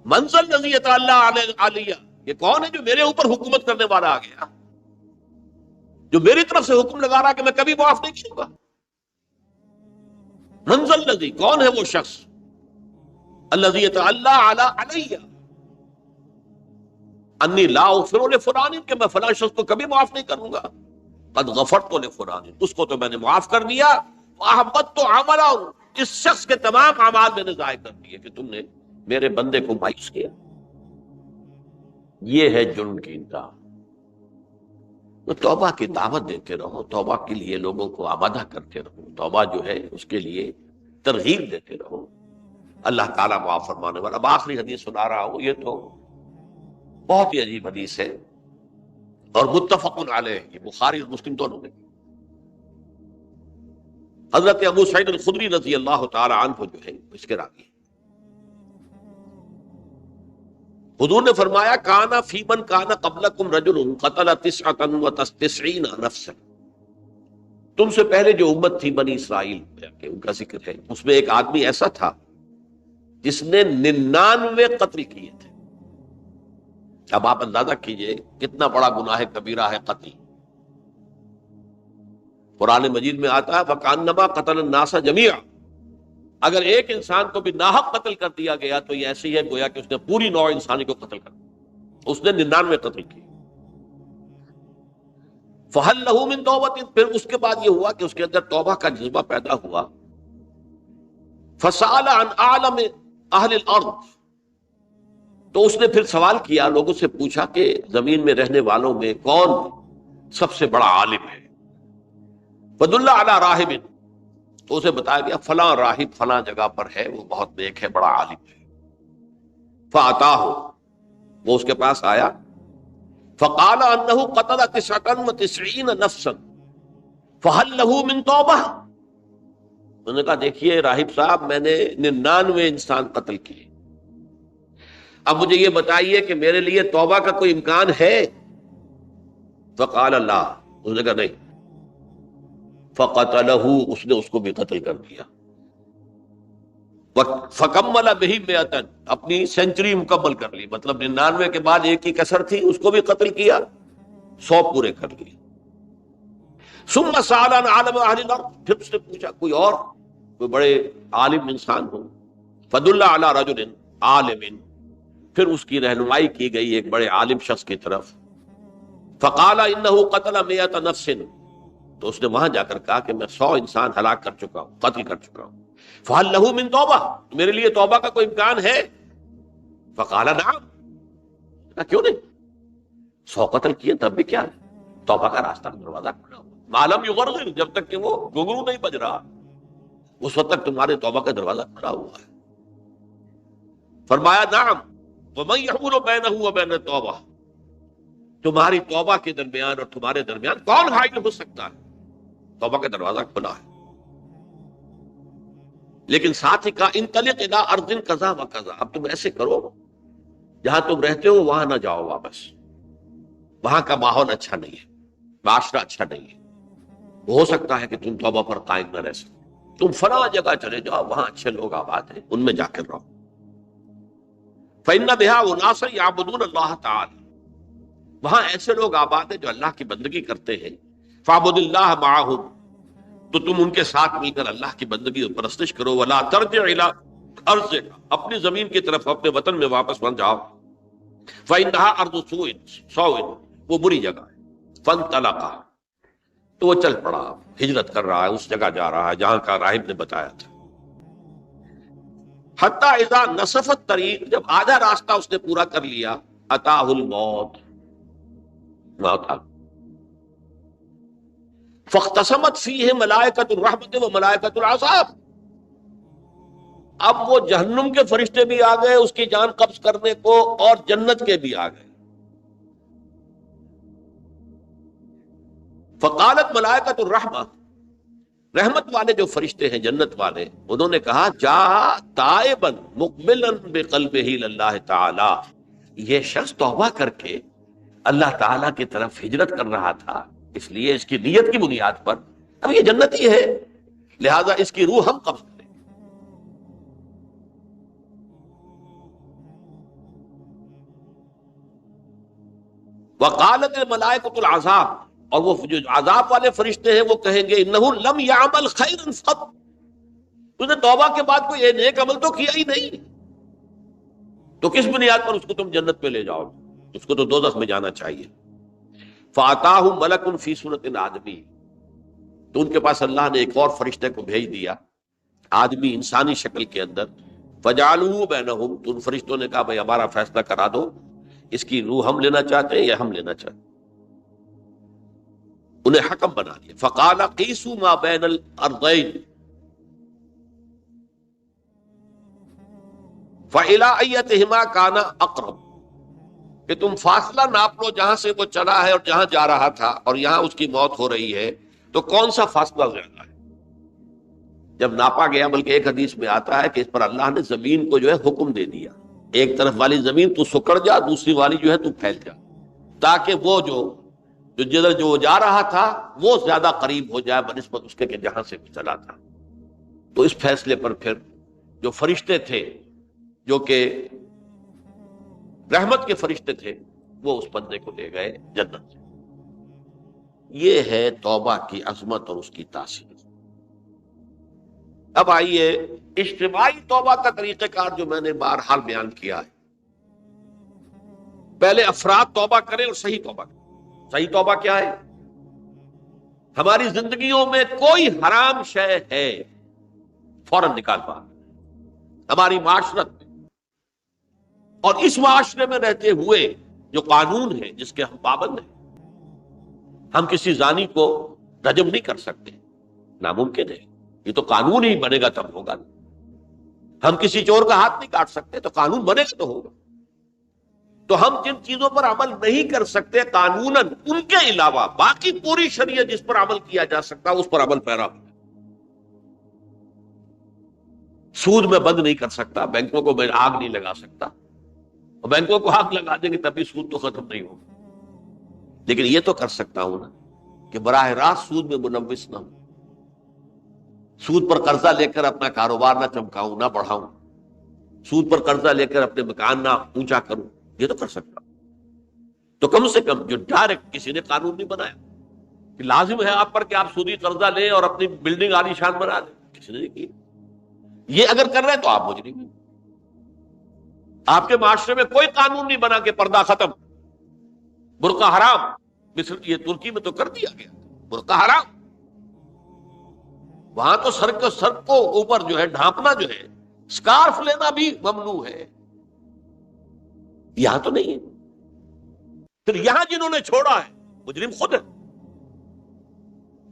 مَنْ ذَا الَّذِي يَتَعَالَىٰ عَلَيَّ، یہ کون ہے جو میرے اوپر حکومت کرنے والا آ گیا، جو میری طرف سے حکم لگا رہا کہ میں کبھی معاف نہیں کروں گا. مَنْ ذَا الَّذِي، کون ہے وہ شخص، الَّذِي يَتَعَالَىٰ عَلَيَّ انی لا اغفر لفلان، کہ میں فلاں شخص کو کبھی معاف نہیں کروں گا. قد غفرت لفلان، اس کو تو میں نے معاف کر دیا. واحبطت عملا، اس شخص کے تمام اعمال میں نے ضائع کر دیے کہ تم نے میرے بندے کو مایوس کیا. یہ ہے جرم کی انتہا. تو توبہ کی دعوت دیتے رہو، توبہ کے لیے لوگوں کو آمادہ کرتے رہو، توبہ جو ہے اس کے لیے ترغیب دیتے رہو، اللہ تعالیٰ معاف فرمانے والا. اب آخری حدیث سنا رہا ہوں، یہ تو بہت ہی عجیب حدیث ہے اور متفق علیہ، یہ بخاری اور مسلم دونوں میں. حضرت ابو سعید الخدری رضی اللہ تعالی عنہ جو ہے اس کے راوی، حضور نے فرمایا، کانا فی من کانا قبلکم رجل قتل 99 نفسا، تم سے پہلے جو امت تھی بنی اسرائیل ان کا ذکر ہے، اس میں ایک آدمی ایسا تھا جس نے 99 قتل کیے تھے. اب آپ اندازہ کیجئے کتنا بڑا گناہ کبیرہ ہے قتل. قرآن مجید میں آتا ہے فَكَأَنَّمَا قَتَلَ النَّاسَ جَمِيعًا، اگر ایک انسان کو بھی ناحق قتل کر دیا گیا تو یہ ایسی ہے گویا کہ اس نے پوری نوع انسانی کو قتل کر دیا. اس نے 99 قتل کیے. فَهَلْ لَهُ مِن تَوْبَةٍ، پھر اس کے بعد یہ ہوا کہ اس کے اندر توبہ کا جذبہ پیدا ہوا. فَسَأَلَ عَنْ أَعْلَمِ أَهْلِ الْأَرْضِ، تو اس نے پھر سوال کیا، لوگوں سے پوچھا کہ زمین میں رہنے والوں میں کون سب سے بڑا عالم ہے. فَدُلَّ عَلَىٰ رَاهِبٍ، تو اسے بتایا گیا فلاں راہب فلاں جگہ پر ہے، وہ بہت نیک ہے، بڑا عالم ہے. فَأَتَاهُ، وہ اس کے پاس آیا. فَقَالَ أَنَّهُ قَتَلَ 99 نَفْسًا فَهَلْ لَهُ مِن تَوْبَةٍ، انہوں نے کہا دیکھیے راہب صاحب، میں نے 99 انسان قتل کیے، اب مجھے یہ بتائیے کہ میرے لیے توبہ کا کوئی امکان ہے؟ فقال لا، اس نے کہا نہیں. فقتلہ، اس نے اس کو بھی قتل کر دیا. فکمل بہ 100، اپنی سینچری مکمل کر لی، مطلب 99 کے بعد ایک ہی کسر تھی، اس کو بھی قتل کیا، 100 پورے کر لیے. ثم سأل عن عالم اہل الارض، پھر اس نے پوچھا کوئی اور، کوئی بڑے عالم انسان ہو. فدل علی رجل عالم، پھر اس کی رہنمائی کی گئی ایک بڑے عالم شخص کی طرف. فقال انہ قتل 100 نفس، تو اس نے وہاں جا کر کہا کہ میں 100 انسان ہلاک کر چکا ہوں، قتل کر چکا ہوں. فہل لہ من توبہ، میرے لیے توبہ کا کوئی امکان ہے؟ فقال نعم، کیوں نہیں، 100 قتل کیے تب بھی کیا ہے، توبہ کا راستہ دروازہ کھلا ہوا، ما لم یغرغر، جب تک کہ وہ گھنگرو نہیں بج رہا اس وقت تک تمہارے توبہ کا دروازہ کھلا ہوا ہے. فرمایا نعم، ومن یحول بینہ وبین التوبہ، تمہاری توبہ کے درمیان اور تمہارے درمیان کون حائل ہو سکتا ہے، توبہ کا دروازہ کھلا ہے. لیکن ساتھ ہی کہا انطلق الی ارض کذا و کذا، اب تم ایسے کرو جہاں تم رہتے ہو وہاں نہ جاؤ واپس، وہاں کا ماحول اچھا نہیں ہے، معاشرہ اچھا نہیں ہے، ہو سکتا ہے کہ تم توبہ پر قائم نہ رہ سکو، تم فلاں جگہ چلے جاؤ وہاں اچھے لوگ آباد ہیں ان میں جا کر رہو۔ فإن بها أناسا يعبدون اللہ تعالی، وہاں ایسے لوگ آباد ہیں جو اللہ کی بندگی کرتے ہیں، فاعبد اللہ معہم، تو تم ان کے ساتھ مل کر اللہ کی بندگی اور پرستش کرو، ولا ترجع الی ارضک، اپنی زمین کی طرف اپنے وطن میں واپس بن جاؤ، فإنها ارض سوء، وہ بری جگہ ہے، فانطلقا، تو وہ چل پڑا، ہجرت کر رہا ہے، اس جگہ جا رہا ہے جہاں کا راہب نے بتایا تھا۔ حتی اذا نصف الطریق، جب آدھا راستہ اس نے پورا کر لیا، اتاہ الموت، موت آ گئی۔ فاختصمت فیہ ملائکۃ الرحمت و ملائکۃ العذاب، اب وہ جہنم کے فرشتے بھی آ گئے اس کی جان قبض کرنے کو، اور جنت کے بھی آ گئے۔ فقالت ملائکۃ الرحمہ، رحمت والے جو فرشتے ہیں جنت والے، انہوں نے کہا جا تائبا مقبلا بقلبہ اللہ تعالی، یہ شخص توبہ کر کے اللہ تعالیٰ کی طرف ہجرت کر رہا تھا، اس لیے اس کی نیت کی بنیاد پر اب یہ جنتی ہے، لہذا اس کی روح ہم قبض کریں۔ وقالت الملائکۃ العذاب، اور وہ جو عذاب والے فرشتے ہیں وہ کہیں گے انہ لم یعمل خیرا قط، اس نے توبہ کے بعد کوئی نیک عمل تو کیا ہی نہیں، تو کس بنیاد پر اس کو تم جنت میں لے جاؤ، اس کو تو دوزخ میں جانا چاہیے۔ فاتاہ ملک فی صورت آدمی، تو ان کے پاس اللہ نے ایک اور فرشتے کو بھیج دیا آدمی انسانی شکل کے اندر، فجعلوا بینہم، تو ان فرشتوں نے کہا بھائی ہمارا فیصلہ کرا دو، اس کی روح ہم لینا چاہتے ہیں یا ہم لینا چاہتے ہیں، انہیں حکم بنا دیا۔ فقال قیسوا ما بین الارضین فإلی ایتہما کان اقرب، کہ تم فاصلہ ناپ لو جہاں سے وہ چلا ہے اور جہاں جا رہا تھا اور یہاں اس کی موت ہو رہی ہے، تو کون سا فاصلہ زیادہ ہے؟ جب ناپا گیا، بلکہ ایک حدیث میں آتا ہے کہ اس پر اللہ نے زمین کو جو ہے حکم دے دیا، ایک طرف والی زمین تو سکڑ جا، دوسری والی جو ہے تو پھیل جا، تاکہ وہ جو جدھر جو جا رہا تھا وہ زیادہ قریب ہو جائے بنسبت اس کے کہ جہاں سے چلا تھا۔ تو اس فیصلے پر پھر جو فرشتے تھے جو کہ رحمت کے فرشتے تھے، وہ اس بندے کو لے گئے جنت سے۔ یہ ہے توبہ کی عظمت اور اس کی تاثیر۔ اب آئیے اجتماعی توبہ کا طریقہ کار جو میں نے بہرحال بیان کیا ہے، پہلے افراد توبہ کریں اور صحیح توبہ کریں۔ صحیح توبہ کیا ہے؟ ہماری زندگیوں میں کوئی حرام شے ہے فوراً نکال پا، ہماری معاشرت میں اور اس معاشرے میں رہتے ہوئے جو قانون ہے جس کے ہم پابند ہیں، ہم کسی زانی کو رجم نہیں کر سکتے، ناممکن ہے، یہ تو قانون ہی بنے گا تب ہوگا۔ ہم کسی چور کا ہاتھ نہیں کاٹ سکتے، تو قانون بنے گا تو ہوگا۔ تو ہم جن چیزوں پر عمل نہیں کر سکتے قانوناً، ان کے علاوہ باقی پوری شریعت جس پر عمل کیا جا سکتا اس پر عمل پیرا ہو۔ سود میں بند نہیں کر سکتا، بینکوں کو میں آگ نہیں لگا سکتا، اور بینکوں کو آگ لگا دیں گے تبھی سود تو ختم نہیں ہوگا، لیکن یہ تو کر سکتا ہوں نا کہ براہ راست سود میں ملوث نہ ہوں، سود پر قرضہ لے کر اپنا کاروبار نہ چمکاؤں نہ بڑھاؤں، سود پر قرضہ لے کر اپنے مکان نہ اونچا کروں، یہ تو کر سکتا ہوں۔ تو کم سے کم جو ڈائریکٹ کسی نے قانون نہیں بنایا کہ لازم ہے آپ پر کہ آپ سودی قرضہ لیں اور اپنی بلڈنگ عالی شان بنا دیں، کسی نے نہیں کیا۔ یہ اگر کر رہے ہیں تو آپ مجرم ہیں۔ آپ کے معاشرے میں کوئی قانون نہیں بنا کہ پردہ ختم، برقع حرام، مصر یہ ترکی میں تو کر دیا گیا برقع حرام، وہاں تو سر کو اوپر جو ہے ڈھانپنا جو ہے، سکارف لینا بھی ممنوع ہے، یہاں تو نہیں ہے۔ پھر یہاں جنہوں نے چھوڑا ہے مجرم خود ہے۔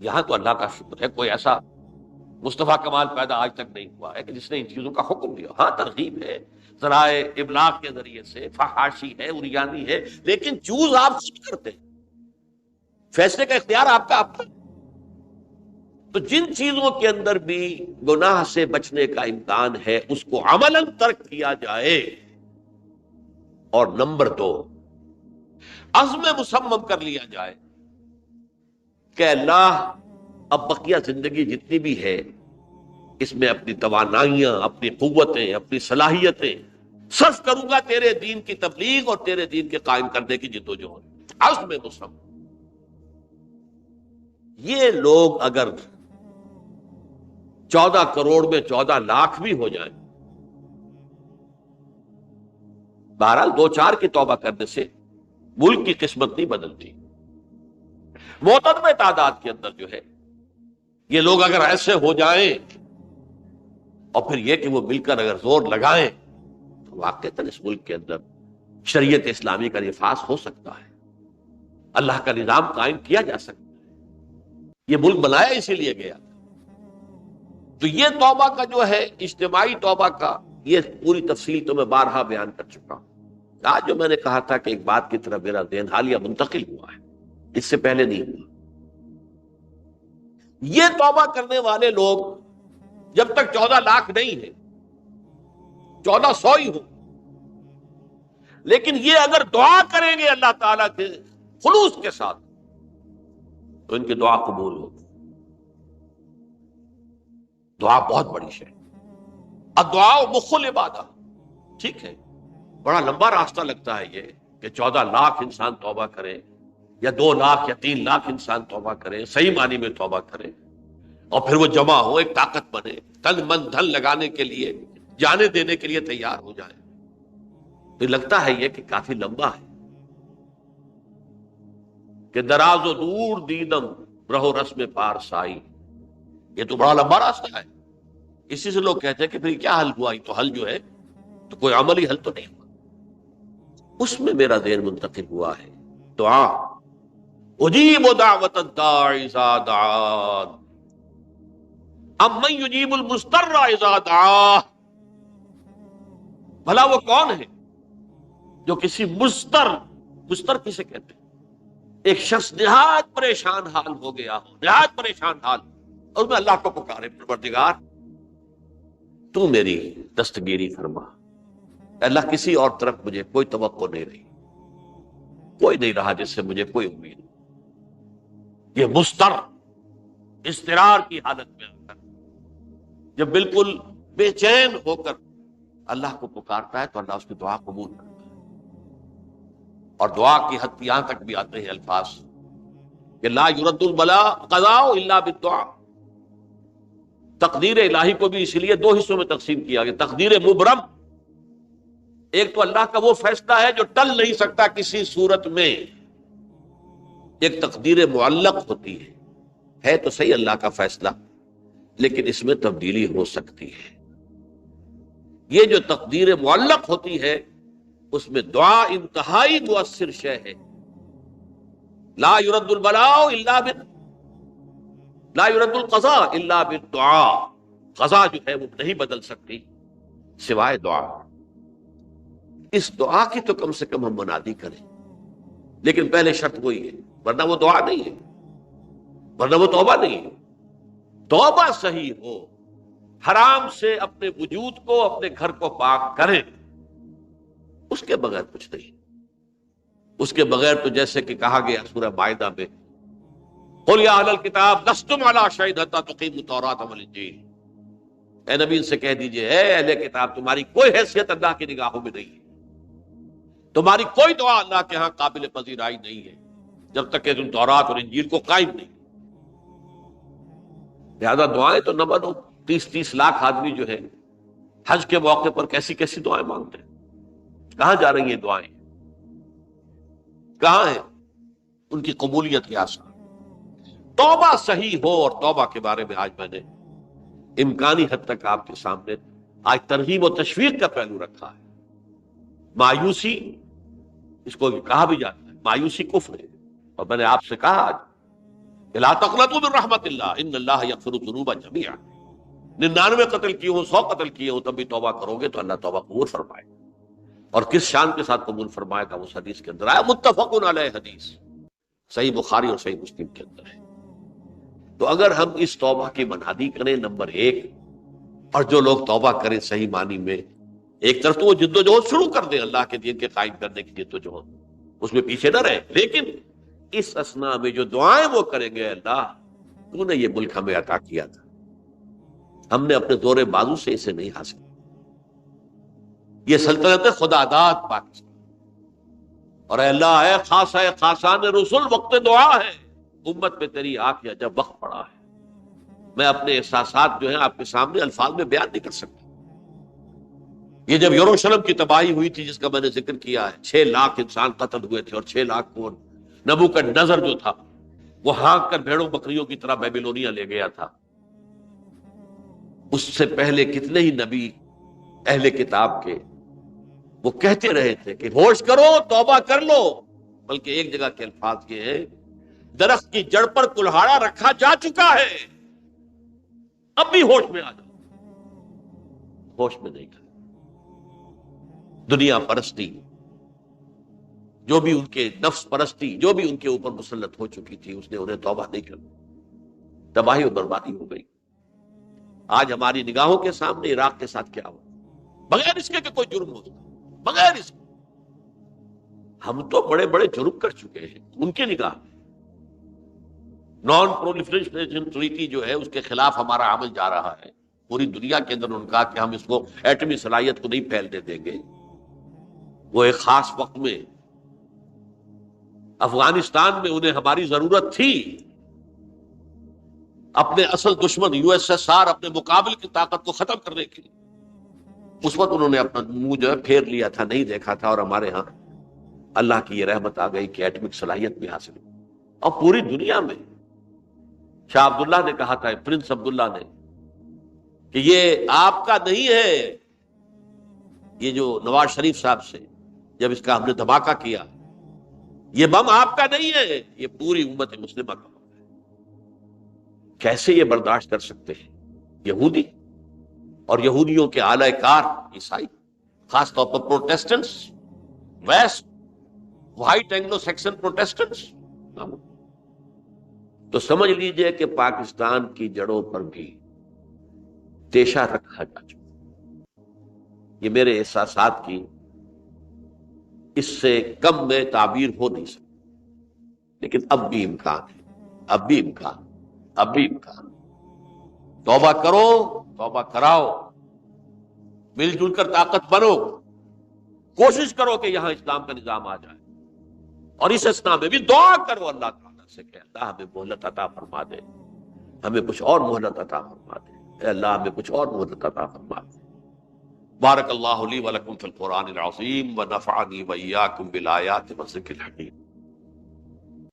یہاں تو اللہ کا شکر ہے کوئی ایسا مصطفیٰ کمال پیدا آج تک نہیں ہوا ہے کہ جس نے ان چیزوں کا حکم دیا۔ ہاں ترغیب ہے ذرائع ابلاغ کے ذریعے سے، فحاشی ہے، اریانی ہے، لیکن چوز آپ خود کرتے ہیں، فیصلے کا اختیار آپ کا۔ تو جن چیزوں کے اندر بھی گناہ سے بچنے کا امکان ہے اس کو عملاً ترک کیا جائے. اور نمبر 2، عزم مصمم کر لیا جائے کہ اللہ اب بقیہ زندگی جتنی بھی ہے اس میں اپنی توانائیاں، اپنی قوتیں، اپنی صلاحیتیں صرف کروں گا تیرے دین کی تبلیغ اور تیرے دین کے قائم کرنے کی جدوجہد. عزم مصمم. یہ لوگ اگر 14 کروڑ میں 14 لاکھ بھی ہو جائیں، بہرحال 2-4 کی توبہ کرنے سے ملک کی قسمت نہیں بدلتی. معتدل تعداد کے اندر جو ہے یہ لوگ اگر ایسے ہو جائیں اور پھر یہ کہ وہ مل کر اگر زور لگائیں تو واقعتاً اس ملک کے اندر شریعت اسلامی کا نفاذ ہو سکتا ہے، اللہ کا نظام قائم کیا جا سکتا ہے. یہ ملک بنایا اسی لیے گیا. تو یہ توبہ کا جو ہے اجتماعی توبہ کا یہ پوری تفصیل تو میں بارہا بیان کر چکا ہوں. آج جو میں نے کہا تھا کہ ایک بات کی طرف میرا ذہن حالیہ منتقل ہوا ہے، اس سے پہلے نہیں ہوا. یہ توبہ کرنے والے لوگ جب تک 14 لاکھ نہیں ہے، 1400 ہی ہو، لیکن یہ اگر دعا کریں گے اللہ تعالیٰ کے خلوص کے ساتھ تو ان کی دعا قبول ہوگی. دعا بہت بڑی شے. الدعاء مخ العبادہ. ٹھیک ہے، بڑا لمبا راستہ لگتا ہے یہ کہ 14 لاکھ انسان توبہ کرے یا 2 لاکھ یا 3 لاکھ انسان توبہ کرے، صحیح معنی میں توبہ کرے، اور پھر وہ جمع ہو، ایک طاقت بنے، تن من دھن لگانے کے لیے، جانے دینے کے لیے تیار ہو جائے. تو لگتا ہے یہ کہ کافی لمبا ہے کہ دراز و دور دیدم رہو رسم پارسائی. یہ تو بڑا لمبا راستہ ہے. اسی سے لوگ کہتے ہیں کہ پھر کیا حل ہوا؟ یہ تو حل جو ہے تو کوئی عملی حل تو نہیں ہوا. اس میں میرا ذہن منتقل ہوا ہے دعا. اجیب دعوت الداعی اذا دعان امن یجیب المضطر اذا دعاہ. بھلا وہ کون ہے جو کسی مضطر کسے کہتے ہیں؟ ایک شخص نہایت پریشان حال ہو گیا ہو، نہایت پریشان حال، اور میں اللہ کو پکارے، پروردگار تو میری دستگیری فرما. اللہ کسی اور طرف مجھے کوئی توقع نہیں رہی، کوئی نہیں رہا جس سے مجھے کوئی امید. یہ مضطر اضطرار کی حالت میں آ کر جب بالکل بے چین ہو کر اللہ کو پکارتا ہے تو اللہ اس کی دعا قبول کرتا ہے. اور دعا کی حد یہاں تک بھی آتے ہیں الفاظ کہ لا یرد البلاء قضاء الا بالدعاء. تقدیر الہی کو بھی اسی لیے 2 حصوں میں تقسیم کیا گیا. تقدیر مبرم، ایک تو اللہ کا وہ فیصلہ ہے جو ٹل نہیں سکتا کسی صورت میں. ایک تقدیر معلق ہوتی ہے تو صحیح اللہ کا فیصلہ، لیکن اس میں تبدیلی ہو سکتی ہے. یہ جو تقدیر معلق ہوتی ہے اس میں دعا انتہائی مؤثر شے ہے. لا يرد البلاء الا لا يرد القضاء الا بالدعاء. قضا جو ہے وہ نہیں بدل سکتی سوائے دعا. اس دعا کی تو کم سے کم ہم منادی کریں، لیکن پہلے شرط وہی ہے، ورنہ وہ دعا نہیں ہے، ورنہ وہ توبہ نہیں ہے. توبہ صحیح ہو، حرام سے اپنے وجود کو، اپنے گھر کو پاک کریں، اس کے بغیر کچھ نہیں. اس کے بغیر تو جیسے کہ کہا گیا سورہ مائدہ میں قل یا اہل الکتاب لستم علی شیء حتی تقیموا التوراۃ والانجیل. اے نبی ان سے کہہ دیجئے اے اہل کتاب تمہاری کوئی حیثیت اللہ کی نگاہوں میں نہیں ہے، تمہاری کوئی دعا اللہ کے ہاں قابل پذیرائی نہیں ہے جب تک کہ تم تورات اور انجیل کو قائم نہیں. لہذا دعائیں تو نہ بنو. 30 لاکھ آدمی جو ہے حج کے موقع پر کیسی کیسی دعائیں مانگتے ہیں. کہاں جا رہی ہیں دعائیں؟ کہاں ہیں ان کی قبولیت کے آثار؟ توبہ صحیح ہو. اور توبہ کے بارے میں آج میں نے امکانی حد تک آپ کے سامنے آج ترغیب و تشویق کا پہلو رکھا ہے. مایوسی اس کو کہا بھی جاتا ہے، مایوسی کفر ہے. اور میں نے آپ سے کہا آج کہ لا تقنطوا من رحمت اللہ ان اللہ یغفر الذنوب جميعا. 99 قتل کیے ہوں، 100 قتل کیے ہوں، تب بھی توبہ کرو گے تو اللہ توبہ قبول فرمائے. اور کس شان کے ساتھ قبول فرمائے گا اس حدیث کے اندر آیا، متفق علیہ حدیث، صحیح بخاری اور صحیح مسلم کے اندر ہے. تو اگر ہم اس توبہ کی منادی کریں نمبر ایک، اور جو لوگ توبہ کریں صحیح معنی میں، ایک طرف تو وہ جد و جہد شروع کر دیں اللہ کے دین کے قائم کرنے کی جد و جہد، اس میں پیچھے نہ رہے، لیکن اس اسنا میں جو دعائیں وہ کریں گے، اللہ تو نے یہ ملک ہمیں عطا کیا تھا، ہم نے اپنے زور بازو سے اسے نہیں حاصل، یہ سلطنت خدا داد پاکستان، اور اے اللہ اے خاصہ خاصان رسول وقت دعا ہے، امت میں تیری آنکھ یا جب وقت پڑا ہے، میں اپنے احساسات جو ہیں آپ کے سامنے الفاظ میں بیان نہیں کر سکتا۔ یہ جب یروشلم کی تباہی ہوئی تھی جس کا میں نے ذکر کیا ہے، 6 لاکھ انسان قتل ہوئے تھے، اور 6 لاکھ کو نبوکدنضر جو تھا وہ ہانک کر بھیڑوں بکریوں کی طرح بیبیلونیا لے گیا تھا، اس سے پہلے کتنے ہی نبی اہل کتاب کے وہ کہتے رہے تھے کہ ہوش کرو، توبہ کر لو، بلکہ ایک جگہ کے الفاظ یہ ہیں، درخت کی جڑ پر کلہاڑا رکھا جا چکا ہے، اب بھی ہوش میں آ جاؤ، ہوش میں نہیں کر، دنیا پرستی، جو بھی ان کے نفس پرستی جو بھی ان کے اوپر مسلط ہو چکی تھی، اس نے انہیں توبہ نہیں کر، تباہی و بربادی ہو گئی۔ آج ہماری نگاہوں کے سامنے عراق کے ساتھ کیا ہوا، بغیر اس کے کہ کوئی جرم ہو، بغیر اس کے ہم تو بڑے بڑے جرم کر چکے ہیں ان کی نگاہ میں۔ نان پرولیفریشن ٹریٹی جو ہے اس کے خلاف ہمارا عمل جا رہا ہے، پوری دنیا کے اندر ان کا کہ ہم اس کو ایٹمی صلاحیت کو نہیں پھیلنے دیں گے۔ وہ ایک خاص وقت میں افغانستان میں انہیں ہماری ضرورت تھی، اپنے اصل دشمن یو ایس ایس آر اپنے مقابل کی طاقت کو ختم کرنے کے لیے، اس وقت انہوں نے اپنا منہ جو ہے پھیر لیا تھا، نہیں دیکھا تھا، اور ہمارے ہاں اللہ کی یہ رحمت آ گئی کہ ایٹمک صلاحیت بھی حاصل ہوئی، اور پوری دنیا میں شاہ عبداللہ نے کہا تھا، پرنس عبداللہ نے، کہ یہ آپ کا نہیں ہے، یہ جو نواز شریف صاحب سے جب اس کا ہم نے دھماکہ کیا، یہ بم آپ کا نہیں ہے، یہ پوری امت مسلمہ کا بم ہے۔ کیسے یہ برداشت کر سکتے ہیں یہودی اور یہودیوں کے اعلی کار عیسائی، خاص طور پر Protestants, west white Anglo Saxon Protestants, تو سمجھ لیجئے کہ پاکستان کی جڑوں پر بھی تیشہ رکھا جا چکا۔ یہ میرے احساسات کی اس سے کم میں تعبیر ہو نہیں سکتی، لیکن اب بھی امکان ہے، اب بھی امکان، اب بھی امکان۔ توبہ کرو، توبہ کراؤ، مل جل کر طاقت بنو، کوشش کرو کہ یہاں اسلام کا نظام آ جائے، اور اس اسنا میں بھی دعا کرو اللہ تعالیٰ سے کہ اللہ ہمیں مہلت عطا فرما دے، ہمیں کچھ اور مہلت عطا فرما دے، اے اللہ ہمیں کچھ اور مہلت عطا فرما دے۔ بارک اللہ لی ولکم فی القرآن العظیم ونفعنی وإیاکم بالآیات والذکر الحکیم۔